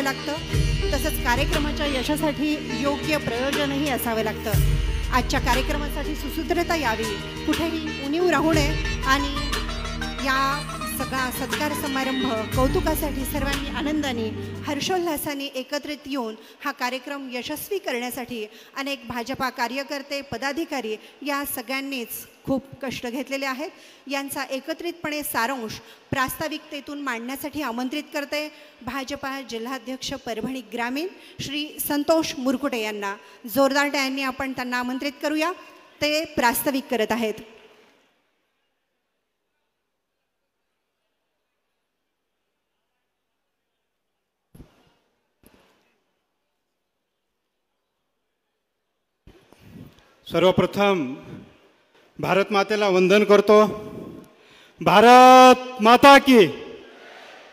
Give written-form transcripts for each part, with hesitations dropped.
असावं लागतं, तसंच कार्यक्रमाच्या यशासाठी योग्य प्रयोजनही असावं लागतं। आजच्या कार्यक्रमासाठी सुसूत्रता यावी, कुठेही उणीव राहू नये आणि या सगळा सत्कार समारंभ कौतुकासाठी सर्वांनी आनंदाने हर्षोल्लासाने एकत्रित येऊन हा कार्यक्रम यशस्वी करण्यासाठी अनेक भाजपा कार्यकर्ते पदाधिकारी या सगळ्यांनीच खूप कष्ट घेतलेले आहेत। यांचा एकत्रितपणे सारांश प्रास्ताविकतेतून मांडण्यासाठी आमंत्रित करते भाजपा जिल्हाध्यक्ष परभणी ग्रामीण श्री संतोष मुरकुटे यांना। जोरदार टाळ्यांनी आपण त्यांना आमंत्रित करूया, ते प्रास्ताविक करत आहेत। सर्वप्रथम भारत मातेला वंदन करतो। भारत माता की,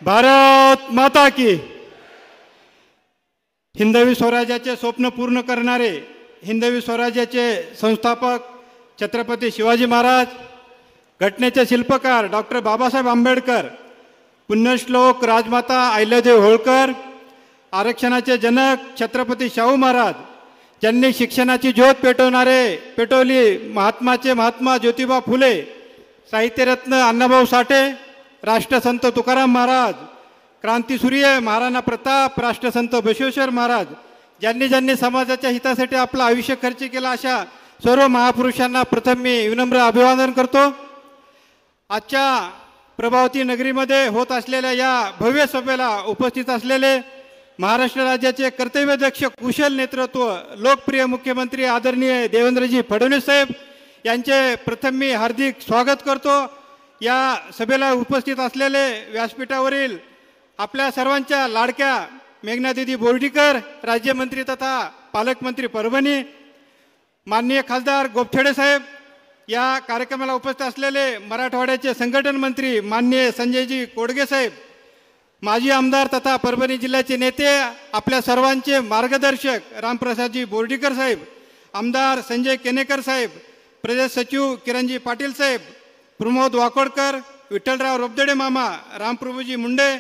भारत माता की। हिंदवी स्वराज्याचे स्वप्न पूर्ण करणारे हिंदवी स्वराज्याचे संस्थापक छत्रपती शिवाजी महाराज, घटनेचे शिल्पकार डॉक्टर बाबासाहेब आंबेडकर, पुण्यश्लोक राजमाता अहिल्यादेवी होळकर, आरक्षणाचे जनक छत्रपती शाहू महाराज, ज्यांनी शिक्षणाची ज्योत पेटवली महात्मा ज्योतिबा फुले, साहित्यरत्न अण्णाभाऊ साठे, राष्ट्रसंत तुकाराम महाराज, क्रांतीसूर्य महाराणा प्रताप, राष्ट्रसंत बसवेश्वर महाराज, ज्यांनी समाजाच्या हितासाठी आपलं आयुष्य खर्च केला, अशा सर्व महापुरुषांना प्रथम मी विनम्र अभिवादन करतो। आजच्या प्रभावती नगरीमध्ये होत असलेल्या या भव्य सभेला उपस्थित असलेले महाराष्ट्र राज्याचे कर्तव्यदक्ष कुशल नेतृत्व लोकप्रिय मुख्यमंत्री आदरणीय देवेंद्रजी फडणवीस साहेब यांचे प्रथम मी हार्दिक स्वागत करतो। या सभेला उपस्थित असलेले व्यासपीठावरील आपल्या सर्वांच्या लाडक्या मेघनादिदी बोर्डीकर, राज्यमंत्री तथा पालकमंत्री परभणी, माननीय खासदार गोपछडे साहेब, या कार्यक्रमाला उपस्थित असलेले मराठवाड्याचे संघटन मंत्री माननीय संजयजी कोडगे साहेब, माजी आमदार तथा परभणी जिल्ह्याचे नेते आपल्या सर्वांचे मार्गदर्शक रामप्रसादजी बोर्डीकर साहेब, आमदार संजय केनेकर साहेब, प्रदेश सचिव किरणजी पाटील साहेब, प्रमोद वाकोडकर, विठ्ठलराव रोबदडे मामा, रामप्रभूजी मुंडे,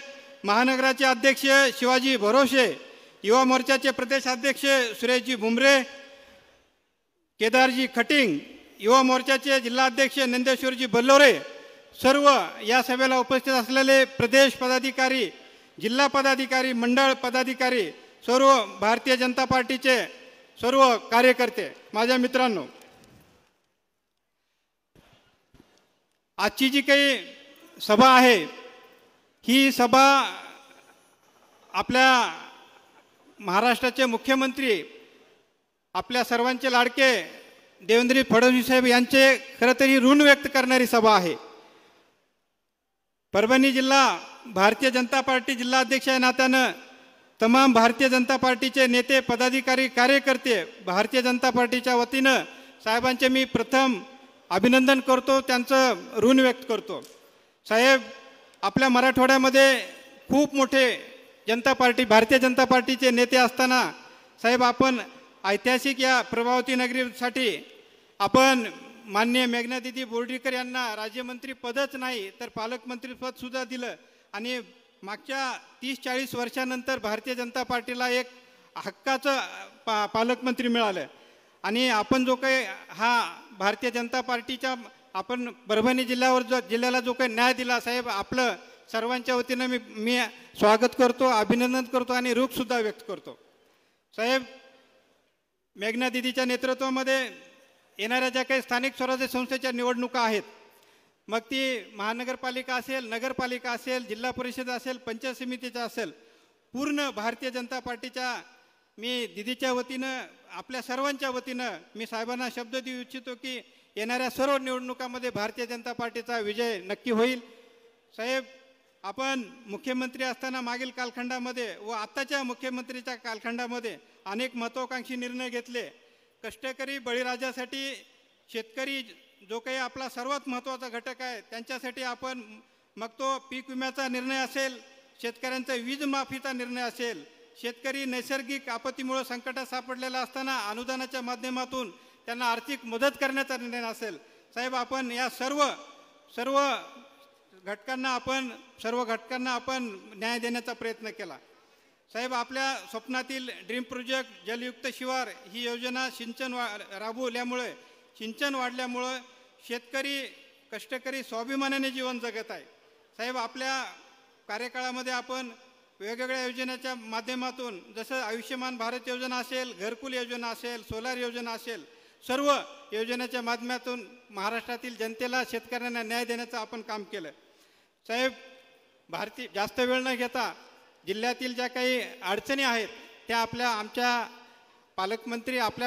महानगराचे अध्यक्ष शिवाजी भरोसे, युवा मोर्चाचे प्रदेश अध्यक्ष सुरेशजी भुमरे, केदारजी खटिंग, युवा मोर्चाचे जिल्हाध्यक्ष नंदेश्वरजी बल्लोरे, सर्व या सभेला उपस्थित असलेले प्रदेश पदाधिकारी, जिल्हा पदाधिकारी, मंडळ पदाधिकारी, सर्व भारतीय जनता पार्टीचे सर्व कार्यकर्ते, माझ्या मित्रांनो, आजची जी काही सभा आहे ही सभा आपल्या महाराष्ट्राचे मुख्यमंत्री, आपल्या सर्वांचे लाडके देवेंद्र फडणवीस साहेब यांचे खरं तरी ऋण व्यक्त करणारी सभा आहे। परभणी जिल्हा भारतीय जनता पार्टी जिल्हा अध्यक्ष या नात्यानं तमाम भारतीय जनता पार्टीचे नेते पदाधिकारी कार्यकर्ते भारतीय जनता पार्टीच्या वतीनं साहेबांचे मी प्रथम अभिनंदन करतो, त्यांचं ऋण व्यक्त करतो। साहेब, आपल्या मराठवाड्यामध्ये खूप मोठे भारतीय जनता पार्टीचे नेते असताना साहेब आपण ऐतिहासिक या प्रभावती नगरीसाठी आपण माननीय मेघनादिदी बोर्डीकर यांना राज्यमंत्री पदच नाही तर पालकमंत्री पदसुद्धा दिलं आणि मागच्या 30-40 वर्षानंतर भारतीय जनता पार्टीला एक हक्काचं पालकमंत्री मिळालं आणि आपण जो काही हा भारतीय जनता पार्टीच्या आपण परभणी जिल्ह्याला जो काही न्याय दिला साहेब, आपलं सर्वांच्या वतीनं मी स्वागत करतो, अभिनंदन करतो आणि ऋणसुद्धा व्यक्त करतो। साहेब, मेघनादिदीच्या नेतृत्वामध्ये येणाऱ्या ज्या काही स्थानिक स्वराज्य संस्थेच्या निवडणुका आहेत, मग ती महानगरपालिका असेल, नगरपालिका असेल, जिल्हा परिषद असेल, पंचायत समितीचा असेल, पूर्ण भारतीय जनता पार्टीच्या मी दिदीच्या वतीनं आपल्या सर्वांच्या वतीनं मी साहेबांना शब्द देऊ इच्छितो की येणाऱ्या सर्व निवडणुकांमध्ये भारतीय जनता पार्टीचा विजय नक्की होईल। साहेब, आपण मुख्यमंत्री असताना मागील कालखंडामध्ये व आत्ताच्या मुख्यमंत्रीच्या कालखंडामध्ये अनेक महत्त्वाकांक्षी निर्णय घेतले। कष्टकरी बळीराजासाठी शेतकरी जो काही आपला सर्वात महत्त्वाचा घटक आहे त्यांच्यासाठी आपण मग तो पीक विम्याचा निर्णय असेल, शेतकऱ्यांचा वीज माफीचा निर्णय असेल, शेतकरी नैसर्गिक आपत्तीमुळे संकटात सापडलेला असताना अनुदानाच्या माध्यमातून त्यांना आर्थिक मदत करण्याचा निर्णय असेल। साहेब, आपण या सर्व घटकांना आपण न्याय देण्याचा प्रयत्न केला। साहेब, आपल्या स्वप्नातील ड्रीम प्रोजेक्ट जलयुक्त शिवार ही योजना राबवल्यामुळे सिंचन वाढल्यामुळं शेतकरी कष्टकरी स्वाभिमानाने जीवन जगत आहे. साहेब, आपल्या कार्यकाळामध्ये आपण वेगवेगळ्या योजनेच्या माध्यमातून जसं आयुष्यमान भारत योजना असेल, घरकुल योजना असेल, सोलार योजना असेल, सर्व योजनेच्या माध्यमातून महाराष्ट्रातील जनतेला शेतकऱ्यांना न्याय देण्याचं आपण काम केलं. साहेब, जास्त वेळ न घेता जिल्ह्यातील ज्या काही अडचणी आहेत त्या आपल्या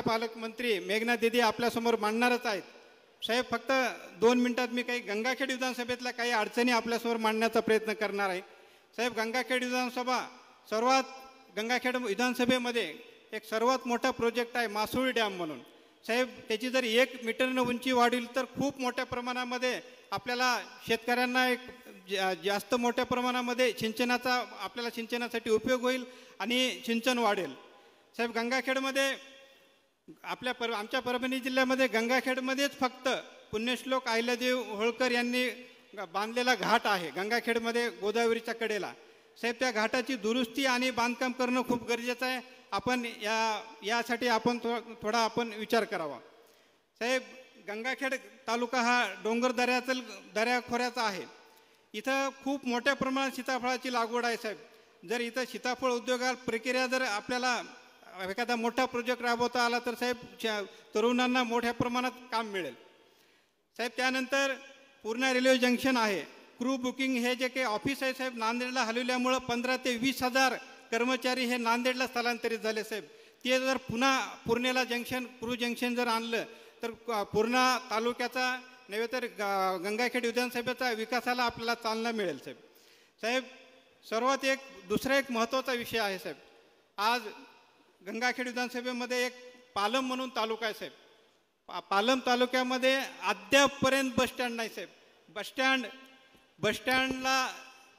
पालकमंत्री मेघना दिदी आपल्यासमोर मांडणारच आहेत. साहेब, फक्त 2 मिनिटात मी काही गंगाखेड विधानसभेतल्या काही अडचणी आपल्यासमोर मांडण्याचा प्रयत्न करणार आहे. साहेब, गंगाखेड विधानसभेमध्ये एक सर्वात मोठा प्रोजेक्ट आहे मासुळी डॅम म्हणून. साहेब, त्याची जर 1 मीटरनं उंची वाढील तर खूप मोठ्या प्रमाणामध्ये आपल्याला शेतकऱ्यांना एक जास्त मोठ्या प्रमाणामध्ये आपल्याला सिंचनासाठी उपयोग होईल आणि सिंचन वाढेल. साहेब, गंगाखेडमध्ये आमच्या परभणी जिल्ह्यामध्ये गंगाखेडमध्येच फक्त पुण्यश्लोक अहिल्यादेवी होळकर यांनी बांधलेला घाट आहे गंगाखेडमध्ये गोदावरीच्या कडेला. साहेब, त्या घाटाची दुरुस्ती आणि बांधकाम करणं खूप गरजेचं आहे. आपण यासाठी आपण थोडा विचार करावा. साहेब, गंगाखेड तालुका हा डोंगर दऱ्याखोऱ्याचा आहे. इथं खूप मोठ्या प्रमाणात सीताफळाची लागवड आहे. साहेब, जर इथं सीताफळ उद्योगात प्रक्रिया जर आपल्याला एखादा मोठा प्रोजेक्ट राबवता आला तर साहेब तरुणांना मोठ्या प्रमाणात काम मिळेल. साहेब, त्यानंतर पूर्णा रेल्वे जंक्शन आहे, क्रू बुकिंग हे जे काही ऑफिस आहे साहेब नांदेडला हलवल्यामुळं 15,000 ते 20,000 कर्मचारी हे नांदेडला स्थलांतरित झाले. साहेब, ते जर पुन्हा पूर्णेला क्रू जंक्शन जर आणलं तर पूर्णा तालुक्याचा नव्हे तर गंगाखेड विधानसभेचा विकासाला आपल्याला चालना मिळेल. साहेब, दुसरा एक महत्त्वाचा विषय आहे. साहेब, आज गंगाखेड विधानसभेमध्ये एक पालम म्हणून तालुका आहे. साहेब, पालम तालुक्यामध्ये अद्यापपर्यंत बसस्टँड नाही. साहेब, बसस्टँडला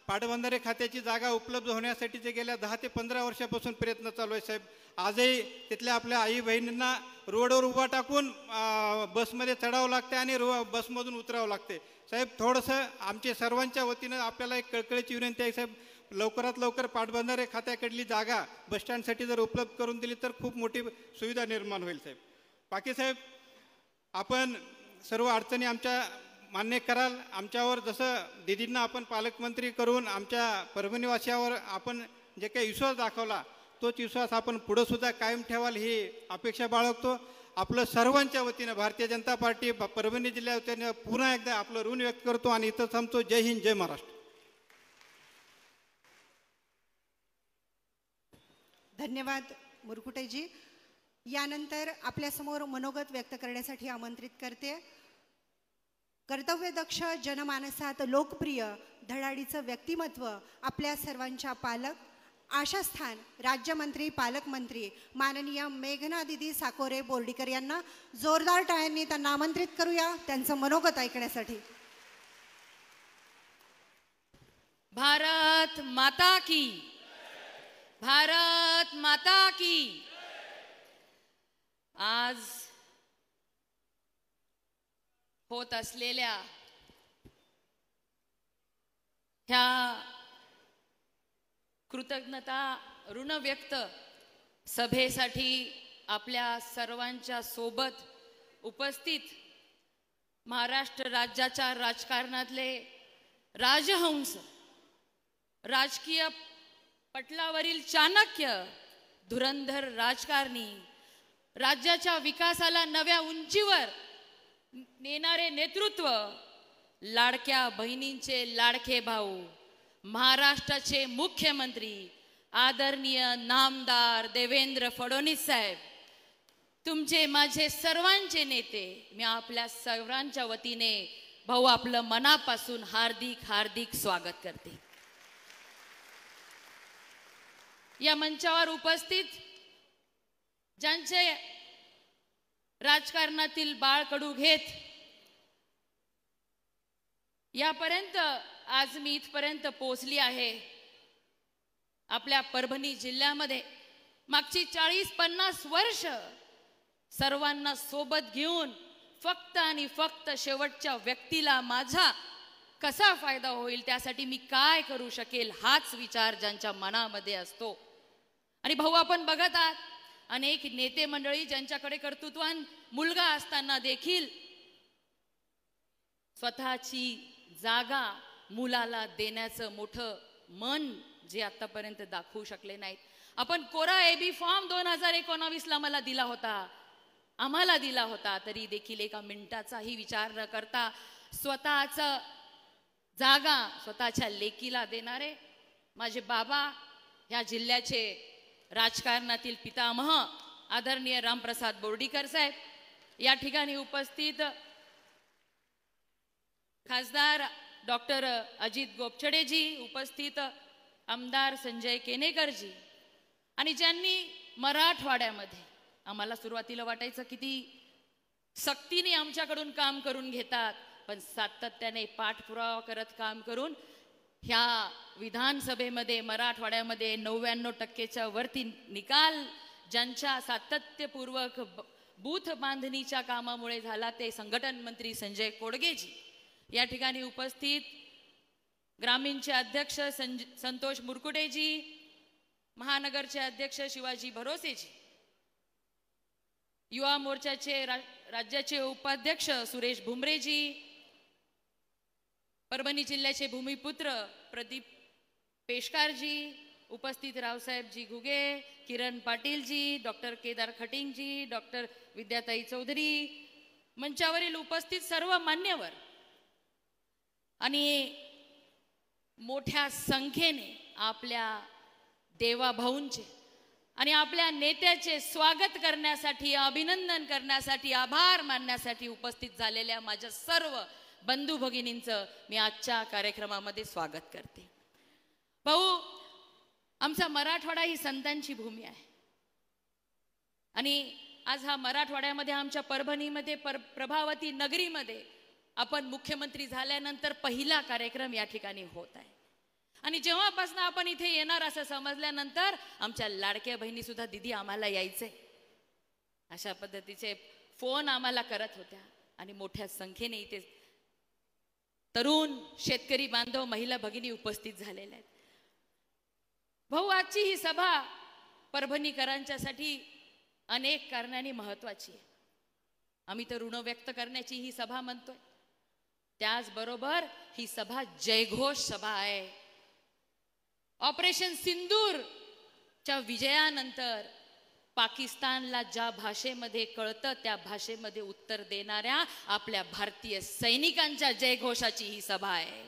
पाटबंधारे खात्याची जागा उपलब्ध होण्यासाठीचे गेल्या 10 ते 15 वर्षापासून प्रयत्न चालू आहे. साहेब, आजही तिथल्या आपल्या आई बहिणींना रोडवर उभा टाकून बसमध्ये चढावं लागते आणि बसमधून उतरावं लागते. साहेब, थोडंसं आमच्या सर्वांच्या वतीनं आपल्याला एक कळकळीची विनंती आहे. साहेब, लवकरात लवकर पाटबंधारे खात्याकडली जागा बसस्टँडसाठी जर उपलब्ध करून दिली तर खूप मोठी सुविधा निर्माण होईल. साहेब, बाकी साहेब, आपण सर्व अडचणी आमच्या मान्य कराल. आमच्यावर जसं दिदींना आपण पालकमंत्री करून आमच्या परभणीवासियावर आपण जे काही विश्वास दाखवला तोच विश्वास आपण पुढंसुद्धा कायम ठेवाल ही अपेक्षा बाळगतो. आपलं सर्वांच्या वतीनं भारतीय जनता पार्टी परभणी जिल्ह्या वतीनं पुन्हा एकदा आपलं ऋण व्यक्त करतो आणि इथं थांबतो. जय हिंद, जय महाराष्ट्र. धन्यवाद मुरकुटेजी. यानंतर आपल्यासमोर मनोगत व्यक्त करण्यासाठी आमंत्रित करते कर्तव्यदक्ष, जनमानसात लोकप्रिय, धडाडीचं व्यक्तिमत्व, आपल्या सर्वांच्या पालक, आशास्थान राज्यमंत्री पालकमंत्री माननीय मेघना दिदी साकोरे बोर्डीकर यांना जोरदार टाळ्यांनी त्यांना आमंत्रित करूया त्यांचं मनोगत ऐकण्यासाठी. भारत माता की, भारत माता की. आज होत असलेल्या ह्या कृतज्ञता ऋण व्यक्त सभेसाठी आपल्या सर्वांच्या सोबत उपस्थित महाराष्ट्र राज्याच्या राजकारणातले राजहंस, राजकीय पटलावरील चाणक्य, धुरंधर राजकारणी, राज्याच्या विकासाला नव्या उंचीवर नेणारे नेतृत्व, लाडक्या बहिणींचे लाडके भाऊ, महाराष्ट्राचे मुख्यमंत्री आदरणीय नामदार देवेंद्र फडणवीस साहेब, तुमचे माझे सर्वांचे नेते, मी आपल्या सर्वांच्या वतीने भाऊ आपलं मनापासून हार्दिक हार्दिक स्वागत करते. या मंचावर उपस्थित ज्यांचे राजकारणातील बाळकडू घेत यापर्यंत आज मी इथपर्यंत पोहोचली आहे. आपल्या परभणी जिल्ह्यामध्ये मागची 40-50 वर्ष सर्वांना सोबत घेऊन फक्त आणि फक्त शेवटच्या व्यक्तीला माझा कसा फायदा होईल, त्यासाठी मी काय करू शकेल हाच विचार ज्यांच्या मनामध्ये असतो आणि भाऊ आपण बघत आहात अनेक नेते मंडळी ज्यांच्याकडे कर्तृत्वान मुलगा असताना देखील स्वतःची जागा मुलाला देण्याचं मोठं मन जे आतापर्यंत दाखवू शकले नाहीत. आपण कोरा एबी फॉर्म 2019ला मला दिला होता, आम्हाला दिला होता, तरी देखील एका मिनिटाचाही विचार न करता स्वतःचं जागा स्वतःच्या लेकीला देणारे माझे बाबा, ह्या जिल्ह्याचे राजकारणातील पितामह आदरणीय रामप्रसाद बोर्डीकर साहेब, या ठिकाणी उपस्थित खासदार डॉक्टर अजित गोपछडेजी, उपस्थित आमदार संजय केनेकरजी, आणि ज्यांनी मराठवाड्यामध्ये आम्हाला सुरुवातीला वाटायचं किती सक्तीने आमच्याकडून काम करून घेतात, पण सातत्याने पाठपुरावा करत काम करून ह्या विधानसभेमध्ये मराठवाड्यामध्ये 99%च्या वरती निकाल ज्यांच्या सातत्यपूर्वक बूथ बांधणीच्या कामामुळे झाला ते संघटन मंत्री संजय कोडगेजी, या ठिकाणी उपस्थित ग्रामीणचे अध्यक्ष संतोष मुरकुटेजी, महानगरचे अध्यक्ष शिवाजी भरोसेजी, युवा मोर्चाचे राज्याचे उपाध्यक्ष सुरेश भुमरेजी, परभणी जिल्ह्याचे भूमिपुत्र प्रदीप पेशकारजी, उपस्थित रावसाहेबजी घुगे, किरण पाटीलजी, डॉक्टर केदार खटिंगजी, डॉक्टर विद्याताई चौधरी, मंचावरील उपस्थित सर्व मान्यवर आणि मोठ्या संख्येने आपल्या देवाभाऊंचे आणि आपल्या नेत्याचे स्वागत करण्यासाठी, अभिनंदन करण्यासाठी, आभार मानण्यासाठी उपस्थित झालेल्या माझ्या सर्व बंधू भगिनींचं मी आजच्या कार्यक्रमामध्ये स्वागत करते. भाऊ, आमचा मराठवाडा ही संतांची भूमी आहे आणि आज हा मराठवाड्यामध्ये आमच्या परभणीमध्ये प्रभावती नगरीमध्ये आपण मुख्यमंत्री झाल्यानंतर पहिला कार्यक्रम या ठिकाणी होत आहे. आणि जेव्हापासून आपण इथे येणार असं समजल्यानंतर आमच्या लाडक्या बहिणी सुद्धा दीदी आम्हाला यायचे अशा पद्धतीचे फोन आम्हाला करत होत्या आणि मोठ्या संख्येने इथे तरुण शेतकरी बांधव महिला भगिनी उपस्थित झालेल्या आहेत. भाऊ, आजची ही सभा परभणीकरांच्यासाठी अनेक कारणांनी महत्वाची आहे. आम्ही तर ऋण व्यक्त करण्याची ही सभा म्हणतोय, त्याचबरोबर ही सभा जयघोष सभा आहे. ऑपरेशन सिंदूरच्या विजयानंतर पाकिस्तानला ज्या भाषेमध्ये कळतं त्या भाषेमध्ये उत्तर देणाऱ्या आपल्या भारतीय सैनिकांच्या जयघोषाची ही सभा आहे.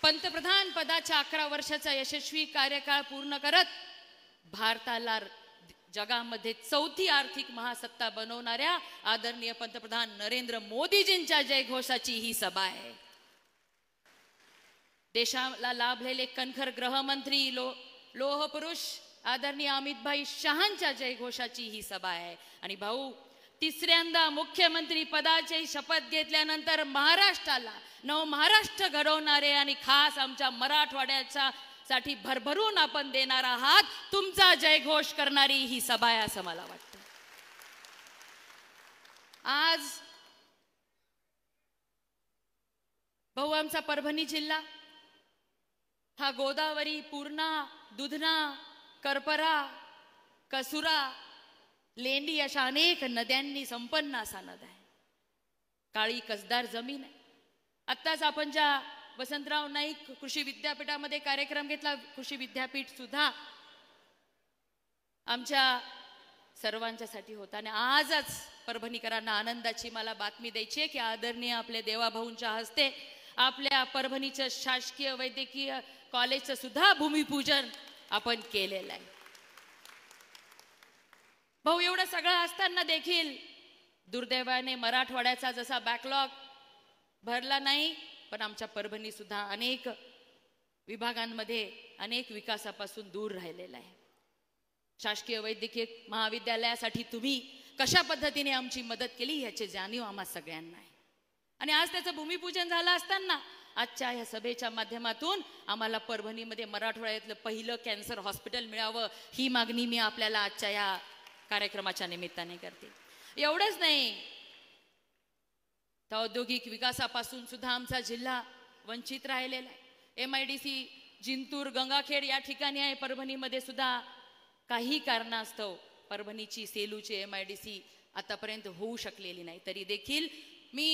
पंतप्रधान पदाच्या 11 वर्षाचा यशस्वी कार्यकाळ पूर्ण करत भारताला जगामध्ये चौथी आर्थिक महासत्ता बनवणाऱ्या आदरणीय पंतप्रधान नरेंद्र मोदीजींच्या जयघोषाची ही सभा आहे. देशाला लाभलेले कणखर गृहमंत्री लोहपुरुष आदरणीय अमितभाई शहांच्या जयघोषाची ही सभा आहे. आणि भाऊ, तिसऱ्यांदा मुख्यमंत्री पदाची शपथ घेतल्यानंतर महाराष्ट्राला नवमहाराष्ट्र घडवणारे आणि खास आमच्या मराठवाड्याच्या साठी भरभरून आपण देणार आहात तुमचा जयघोष करणारी ही सभा आहे असं मला वाटतं. आज भाऊ, आमचा परभणी जिल्हा हा गोदावरी, पूर्णा, दुधना, करपरा, कसुरा, लेंडी अशा अनेक नद्यांनी संपन्न असा नद आहे. काळी कसदार जमीन आहे. आत्ताच आपण ज्या वसंतराव नाईक कृषी विद्यापीठामध्ये कार्यक्रम घेतला, कृषी विद्यापीठ सुद्धा आमच्या सर्वांच्यासाठी होता. आणि आजच परभणीकरांना आनंदाची मला बातमी द्यायची आहे की आदरणीय आपल्या देवाभाऊंच्या हस्ते आपल्या परभणीचं शासकीय वैद्यकीय कॉलेजचं सुद्धा भूमिपूजन आपण केलेलं आहे. भाऊ, एवढं सगळं असताना देखील दुर्दैवाने मराठवाड्याचा जसा बॅकलॉग भरला नाही, पण आमच्या परभणी सुद्धा अनेक विभागांमध्ये अनेक विकासापासून दूर राहिलेला आहे. शासकीय वैद्यकीय महाविद्यालयासाठी तुम्ही कशा पद्धतीने आमची मदत केली याची जाणीव आम्हा सगळ्यांना आहे. आणि आज त्याचं भूमिपूजन झालं असताना आजच्या या सभेच्या माध्यमातून आम्हाला परभणीमध्ये मराठवाड्यातलं पहिलं कॅन्सर हॉस्पिटल मिळावं ही मागणी मी आपल्याला आजच्या या कार्यक्रमाच्या निमित्ताने करते. एवढंच नाही, तर औद्योगिक विकासापासून सुद्धा आमचा जिल्हा वंचित राहिलेला आहे. MIDC जिंतूर, गंगाखेड या ठिकाणी आहे. परभणीमध्ये सुद्धा काही कारणास्तव परभणीची सेलूची MIDC आतापर्यंत होऊ शकलेली नाही. तरी देखील मी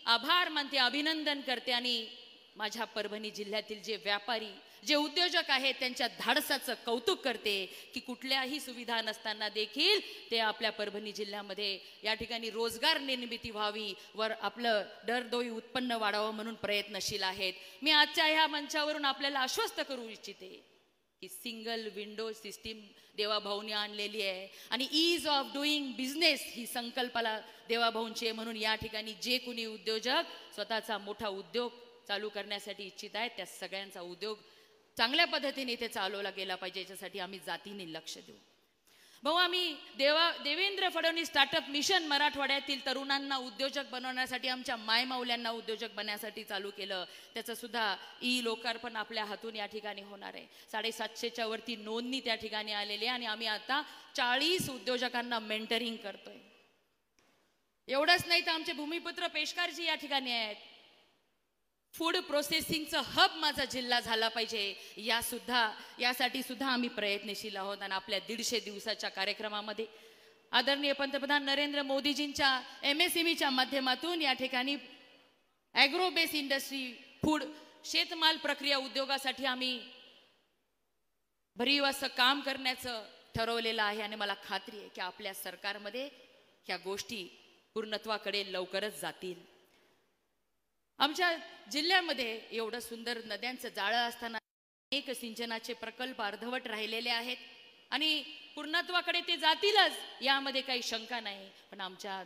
आभार मानते, अभिनंदन करते आणि माझ्या परभणी जिल्ह्यातील जे व्यापारी, जे उद्योजक आहेत त्यांच्या धाडसाचं कौतुक करते की कुठल्याही सुविधा नसताना देखील ते आपल्या परभणी जिल्ह्यामध्ये या ठिकाणी रोजगार निर्मिती व्हावी वर आपलं दरडोई उत्पन्न वाढावं म्हणून प्रयत्नशील आहेत. मी आजच्या ह्या मंचावरून आपल्याला आश्वस्त करू इच्छिते की सिंगल विंडो सिस्टीम देवाभाऊंनी आणलेली आहे आणि ईज ऑफ डुईंग बिझनेस ही संकल्पना देवाभाऊंची आहे. म्हणून या ठिकाणी जे कुणी उद्योजक स्वतःचा मोठा उद्योग चालू करण्यासाठी इच्छित आहेत त्या सगळ्यांचा उद्योग चांगल्या पद्धतीने इथे चालवला गेला पाहिजे, याच्यासाठी आम्ही जातीने लक्ष देऊ. भाऊ, आम्ही देवेंद्र फडणवीस स्टार्टअप मिशन मराठवाड्यातील तरुणांना उद्योजक बनवण्यासाठी, आमच्या मायमाऊल्यांना उद्योजक बनण्यासाठी चालू केलं. त्याचं सुद्धा लोकार्पण आपल्या हातून या ठिकाणी होणार आहे. 750च्या वरती नोंदणी त्या ठिकाणी आलेली आहे आणि आम्ही आता 40 उद्योजकांना मेंटरिंग करतोय. एवढंच नाही तर आमचे भूमिपुत्र पेशकारजी या ठिकाणी आहेत. फूड प्रोसेसिंगचं हब माझा जिल्हा झाला पाहिजे यासाठी सुद्धा आम्ही प्रयत्नशील आहोत. आणि आपल्या 150 दिवसाच्या कार्यक्रमामध्ये आदरणीय पंतप्रधान नरेंद्र मोदीजींच्या MSMEच्या माध्यमातून या ठिकाणी ॲग्रो बेस इंडस्ट्री, फूड शेतमाल प्रक्रिया उद्योगासाठी आम्ही भरीव असं काम करण्याचं ठरवलेलं आहे. आणि मला खात्री आहे की आपल्या सरकारमध्ये ह्या गोष्टी पूर्णत्वाकडे लवकरच जातील. आमच्या जिल्ह्यामध्ये एवढं सुंदर नद्यांचं जाळं असताना अनेक सिंचनाचे प्रकल्प अर्धवट राहिलेले आहेत आणि पूर्णत्वाकडे ते जातीलच, यामध्ये काही शंका नाही. पण आमच्या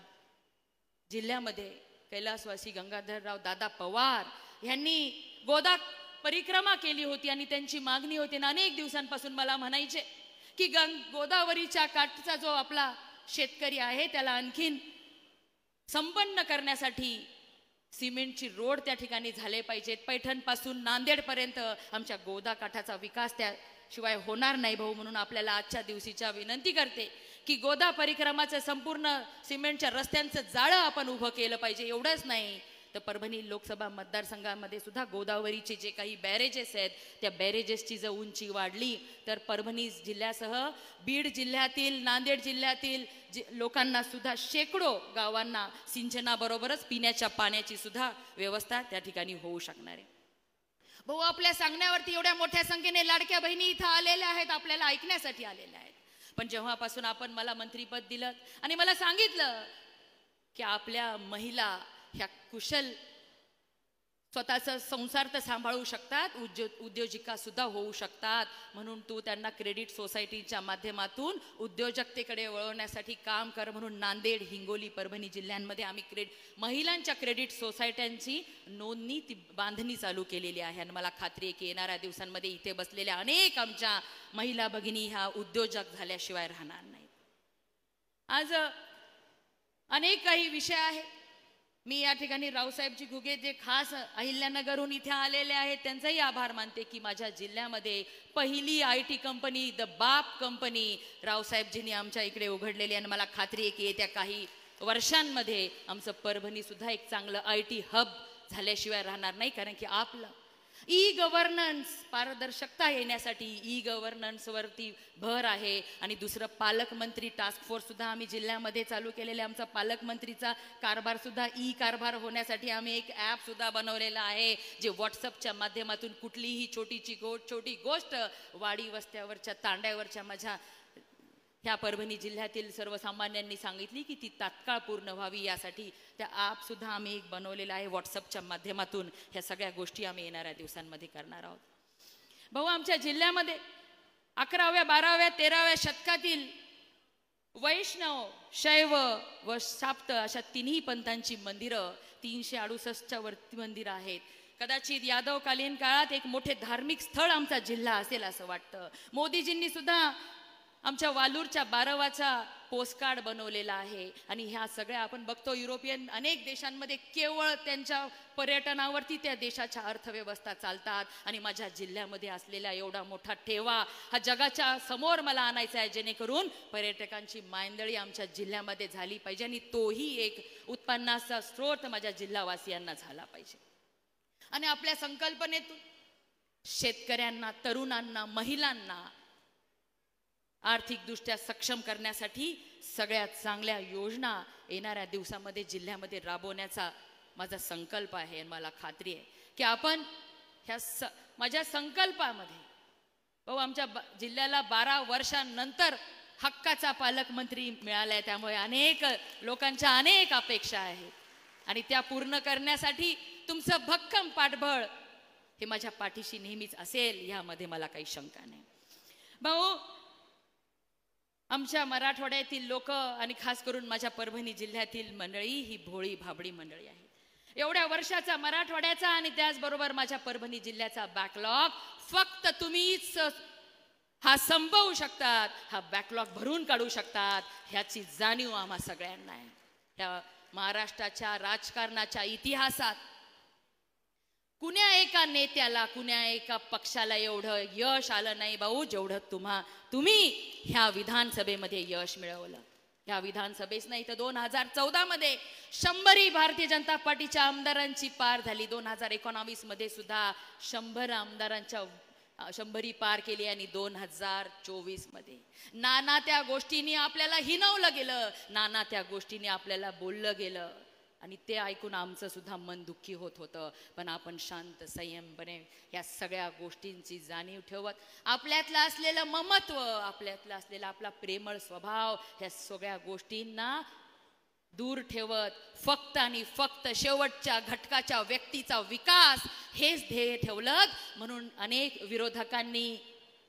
जिल्ह्यामध्ये कैलासवासी गंगाधरराव दादा पवार यांनी गोदा परिक्रमा केली होती आणि त्यांची मागणी होती ना, अनेक दिवसांपासून मला म्हणायचे की गोदावरीच्या काठचा जो आपला शेतकरी आहे त्याला आणखीन संपन्न करण्यासाठी सिमेंटची रोड त्या ठिकाणी झाले पाहिजेत. पैठणपासून नांदेडपर्यंत आमच्या गोदा काठाचा विकास त्याशिवाय होणार नाही भाऊ. म्हणून आपल्याला आजच्या दिवशीच्या विनंती करते की गोदा परिक्रमाचं संपूर्ण सिमेंटच्या रस्त्यांचं जाळं आपण उभं केलं पाहिजे. एवढंच नाही तर परभणी लोकसभा मतदारसंघामध्ये सुद्धा गोदावरीचे जे काही बॅरेजेस आहेत त्या बॅरेजेसची जर उंची वाढली तर परभणी जिल्ह्यासह बीड जिल्ह्यातील, नांदेड जिल्ह्यातील लोकांना सुद्धा शेकडो गावांना सिंचनाबरोबरच पिण्याच्या पाण्याची सुद्धा व्यवस्था त्या ठिकाणी होऊ शकणार आहे. भाऊ, आपल्या सांगण्यावरती एवढ्या मोठ्या संख्येने लाडक्या बहिणी इथं आलेल्या आहेत, आपल्याला ऐकण्यासाठी आलेल्या आहेत. पण जेव्हापासून आपण मला मंत्रीपद दिलं आणि मला सांगितलं की आपल्या महिला ह्या कुशल स्वतःचा संसार तर सांभाळू शकतात, उद्योजिका सुद्धा होऊ शकतात, म्हणून तू त्यांना क्रेडिट सोसायटीच्या माध्यमातून उद्योजकतेकडे वळवण्यासाठी काम कर. म्हणून नांदेड, हिंगोली, परभणी जिल्ह्यांमध्ये आम्ही महिलांच्या क्रेडिट सोसायट्यांची नोंदणी, ती बांधणी चालू केलेली आहे. आणि मला खात्री आहे की येणाऱ्या दिवसांमध्ये इथे बसलेल्या अनेक आमच्या महिला भगिनी ह्या उद्योजक झाल्याशिवाय राहणार नाहीत. आज अनेक काही विषय आहेत. मी या ठिकाणी रावसाहेबजी घुगे जे खास अहिल्यानगरहून इथे आलेले आहेत त्यांचाही आभार मानते की माझ्या जिल्ह्यामध्ये पहिली IT कंपनी, द बाप कंपनी रावसाहेबजींनी आमच्या इकडे उघडलेली आहे. आणि मला खात्री आहे की येत्या काही वर्षांमध्ये आमचं परभणी सुद्धा एक चांगलं IT हब झाल्याशिवाय राहणार नाही. कारण की आपलं गव्हर्नन्स, पारदर्शकता येण्यासाठी गव्हर्नन्सवरती भर आहे. आणि दुसरं, पालकमंत्री टास्क फोर्स सुद्धा आम्ही जिल्ह्यामध्ये चालू केलेले. आमचा पालकमंत्रीचा कारभार सुद्धा कारभार होण्यासाठी आम्ही एक ॲप सुद्धा बनवलेला आहे जे व्हॉट्सअपच्या माध्यमातून कुठलीही छोटी गोष्ट वाडी वस्त्यावरच्या, तांड्यावरच्या माझ्या ह्या परभणी जिल्ह्यातील सर्वसामान्यांनी सांगितली की ती तात्काळ पूर्ण व्हावी, यासाठी त्या ॲप सुद्धा आम्ही एक बनवलेला आहे. व्हॉट्सअपच्या माध्यमातून ह्या सगळ्या गोष्टी आम्ही येणाऱ्या दिवसांमध्ये करणार आहोत. भाऊ, आमच्या जिल्ह्यामध्ये 11व्या, 12व्या, 13व्या शतकातील वैष्णव, शैव व शाक्त अशा तिन्ही पंथांची मंदिरं, 368च्या वरती मंदिरं आहेत. कदाचित यादवकालीन काळात एक मोठे धार्मिक स्थळ आमचा जिल्हा असेल असं वाटतं. मोदीजींनी सुद्धा आमच्या वालूरच्या 12वाचा पोस्टकार्ड बनवलेला आहे. आणि ह्या सगळ्या आपण बघतो युरोपियन अनेक देशांमध्ये केवळ त्यांच्या पर्यटनावरती त्या देशाच्या अर्थव्यवस्था चालतात. आणि माझ्या जिल्ह्यामध्ये असलेला एवढा मोठा ठेवा हा जगाच्या समोर मला आणायचा आहे, जेणेकरून पर्यटकांची मायंदळी आमच्या जिल्ह्यामध्ये झाली पाहिजे आणि तोही एक उत्पन्नाचा स्रोत माझ्या जिल्हावासियांना झाला पाहिजे. आणि आपल्या संकल्पनेतून शेतकऱ्यांना, तरुणांना, महिलांना आर्थिकदृष्ट्या सक्षम करण्यासाठी सगळ्यात चांगल्या योजना येणाऱ्या दिवसामध्ये जिल्ह्यामध्ये राबवण्याचा माझा संकल्प आहे. मला खात्री आहे की आपण ह्या माझ्या संकल्पामध्ये भाऊ आमच्या जिल्ह्याला 12 वर्षांनंतर हक्काचा पालकमंत्री मिळालाय. त्यामुळे अनेक लोकांच्या अनेक अपेक्षा आहेत आणि त्या पूर्ण करण्यासाठी तुमचं भक्कम पाठबळ हे माझ्या पाठीशी नेहमीच असेल, यामध्ये मला काही शंका नाही. भाऊ आमच्या मराठवाड्यातील लोक आणि खास करून माझ्या परभणी जिल्ह्यातील मंडळी ही भोळी भाबडी मंडळी आहे. एवढ्या वर्षाचा मराठवाड्याचा आणि त्याचबरोबर माझ्या परभणी जिल्ह्याचा बॅकलॉग फक्त तुम्हीच हा संपवू शकतात, हा बॅकलॉग भरून काढू शकतात, ह्याची जाणीव आम्हा सगळ्यांना आहे. त्या महाराष्ट्राच्या राजकारणाच्या इतिहासात कुण्या एका नेत्याला, कुण्या एका पक्षाला एवढं यश आलं नाही भाऊ जेवढं तुम्ही ह्या विधानसभेमध्ये यश मिळवलं. ह्या विधानसभेच नाही तर 2014 मध्ये 100 भारतीय जनता पार्टीच्या आमदारांची पार झाली. 2019 मध्ये सुद्धा 100 आमदारांच्या 100 पार केली आणि 2024 मध्ये नाना त्या गोष्टींनी आपल्याला हिनवलं गेलं, नाना त्या गोष्टींनी आपल्याला बोललं गेलं आणि ते ऐकून आमचं सुद्धा मन दुःखी होत होतं. पण आपण शांत संयमपणे या सगळ्या गोष्टींची जाणीव ठेवत आपल्यातलं असलेलं ममत्व, आपल्यातलं असलेला आपला प्रेमळ स्वभाव ह्या सगळ्या गोष्टींना दूर ठेवत फक्त आणि फक्त शेवटच्या घटकाच्या व्यक्तीचा विकास हेच ध्येय ठेवलं. म्हणून अनेक विरोधकांनी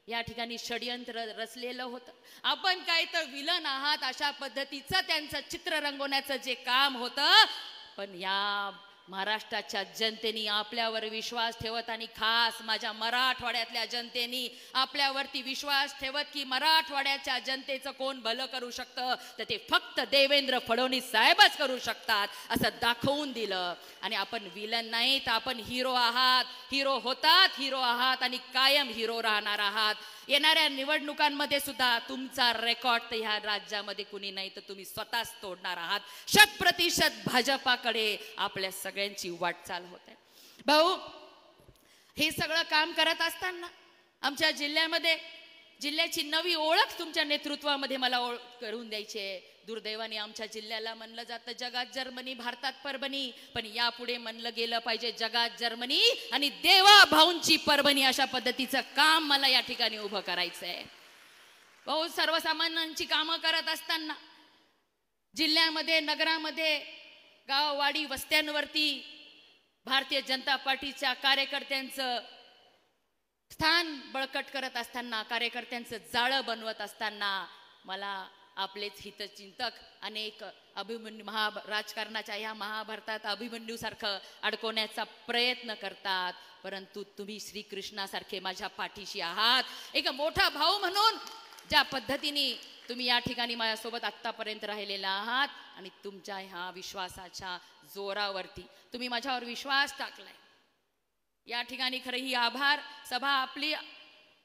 या ठिकाणी षडयंत्र रचलेलं होतं. आपण काय तर विलन आहात अशा पद्धतीचं त्यांचं चित्र रंगवण्याचं जे काम होतं. पण या महाराष्ट्राच्या जनतेने आपल्यावर विश्वास ठेवत आणि खास माझ्या मराठवाड्यातल्या जनतेने आपल्यावरती विश्वास ठेवत की मराठवाड्याच्या जनतेचं कोण भलं करू शकतं तर ते फक्त देवेंद्र फडणवीस साहेबच करू शकतात असं दाखवून दिलं. आणि आपण विलन नाही तर आपण हिरो आहात, हिरो होतात, हिरो आहात आणि कायम हिरो राहणार आहात. येणाऱ्या निवडणुकांमध्ये सुद्धा तुमचा रेकॉर्ड तर ह्या राज्यामध्ये कुणी नाही तर तुम्ही स्वतःच तोडणार आहात. 100% भाजपाकडे आपल्या सगळ्यांची वाटचाल होत आहे. भाऊ हे सगळं काम करत असताना आमच्या जिल्ह्याची नवी ओळख तुमच्या नेतृत्वामध्ये मला करून द्यायची आहे. दुर्दैवाने आमच्या जिल्ह्याला म्हणलं जातं जगात जर्मनी, भारतात परभणी, पण यापुढे म्हणलं गेलं पाहिजे जगात जर्मनी आणि देवा भाऊंची परभणी. अशा पद्धतीचं काम मला या ठिकाणी उभं करायचं आहे. भाऊ सर्वसामान्यांची कामं करत असताना जिल्ह्यामध्ये, नगरामध्ये, गाववाडी वस्त्यांवरती भारतीय जनता पार्टीच्या कार्यकर्त्यांचं स्थान बळकट करत असताना, कार्यकर्त्यांचं जाळं बनवत असताना मला आपलेच हितचिंतक अनेक राजकारणाच्या ह्या महाभारतात अभिमन्यू सारखं अडकवण्याचा प्रयत्न करतात. परंतु तुम्ही श्रीकृष्णासारखे माझ्या पाठीशी आहात. एक मोठा भाऊ म्हणून ज्या पद्धतीने तुम्ही या ठिकाणी माझ्यासोबत आत्तापर्यंत राहिलेला आहात आणि तुमच्या ह्या विश्वासाच्या जोरावरती तुम्ही माझ्यावर विश्वास टाकलाय. या ठिकाणी खरं ही आभार सभा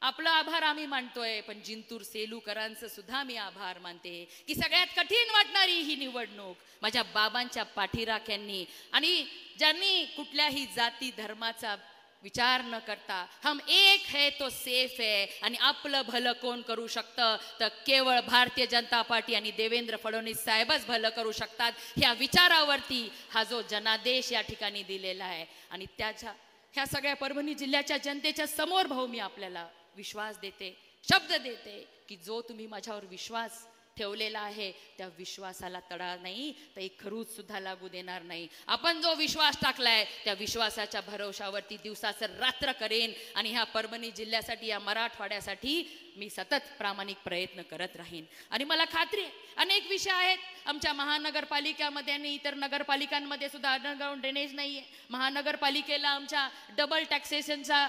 आपला आभार आम्ही मानतोय, पण जिंतूर सेलूकरांचं सुद्धा मी आभार मानते की सगळ्यात कठीण वाटणारी ही निवडणूक माझ्या बाबांच्या पाठीराख्यांनी आणि ज्यांनी कुठल्याही जाती धर्माचा विचार न करता हम एक है तो सेफ है आणि आपलं भलं कोण करू शकतं तर केवळ भारतीय जनता पार्टी आणि देवेंद्र फडणवीस साहेबच भलं करू शकतात ह्या विचारावरती हा जो जनादेश या ठिकाणी दिलेला आहे. आणि त्याच्या ह्या सगळ्या परभणी जिल्ह्याच्या जनतेच्या समोर भाऊ मी आपल्याला विश्वास देते, शब्द देते की जो तुम्ही माझ्यावर विश्वास ठेवलेला आहे त्या विश्वासाला तडा नाही तर एक खरूच सुद्धा लागू देणार नाही. आपण जो विश्वास टाकलाय त्या विश्वासाच्या भरोशावरती दिवसाचं रात्र करेन आणि ह्या परभणी जिल्ह्यासाठी, या मराठवाड्यासाठी मी सतत प्रामाणिक प्रयत्न करत राहीन. आणि मला खात्री आहे अनेक विषय आहेत आमच्या महानगरपालिकेमध्ये आणि इतर नगरपालिकांमध्ये सुद्धा अंडरग्राऊंड ड्रेनेज नाही आहे. महानगरपालिकेला आमच्या डबल टॅक्सेशनचा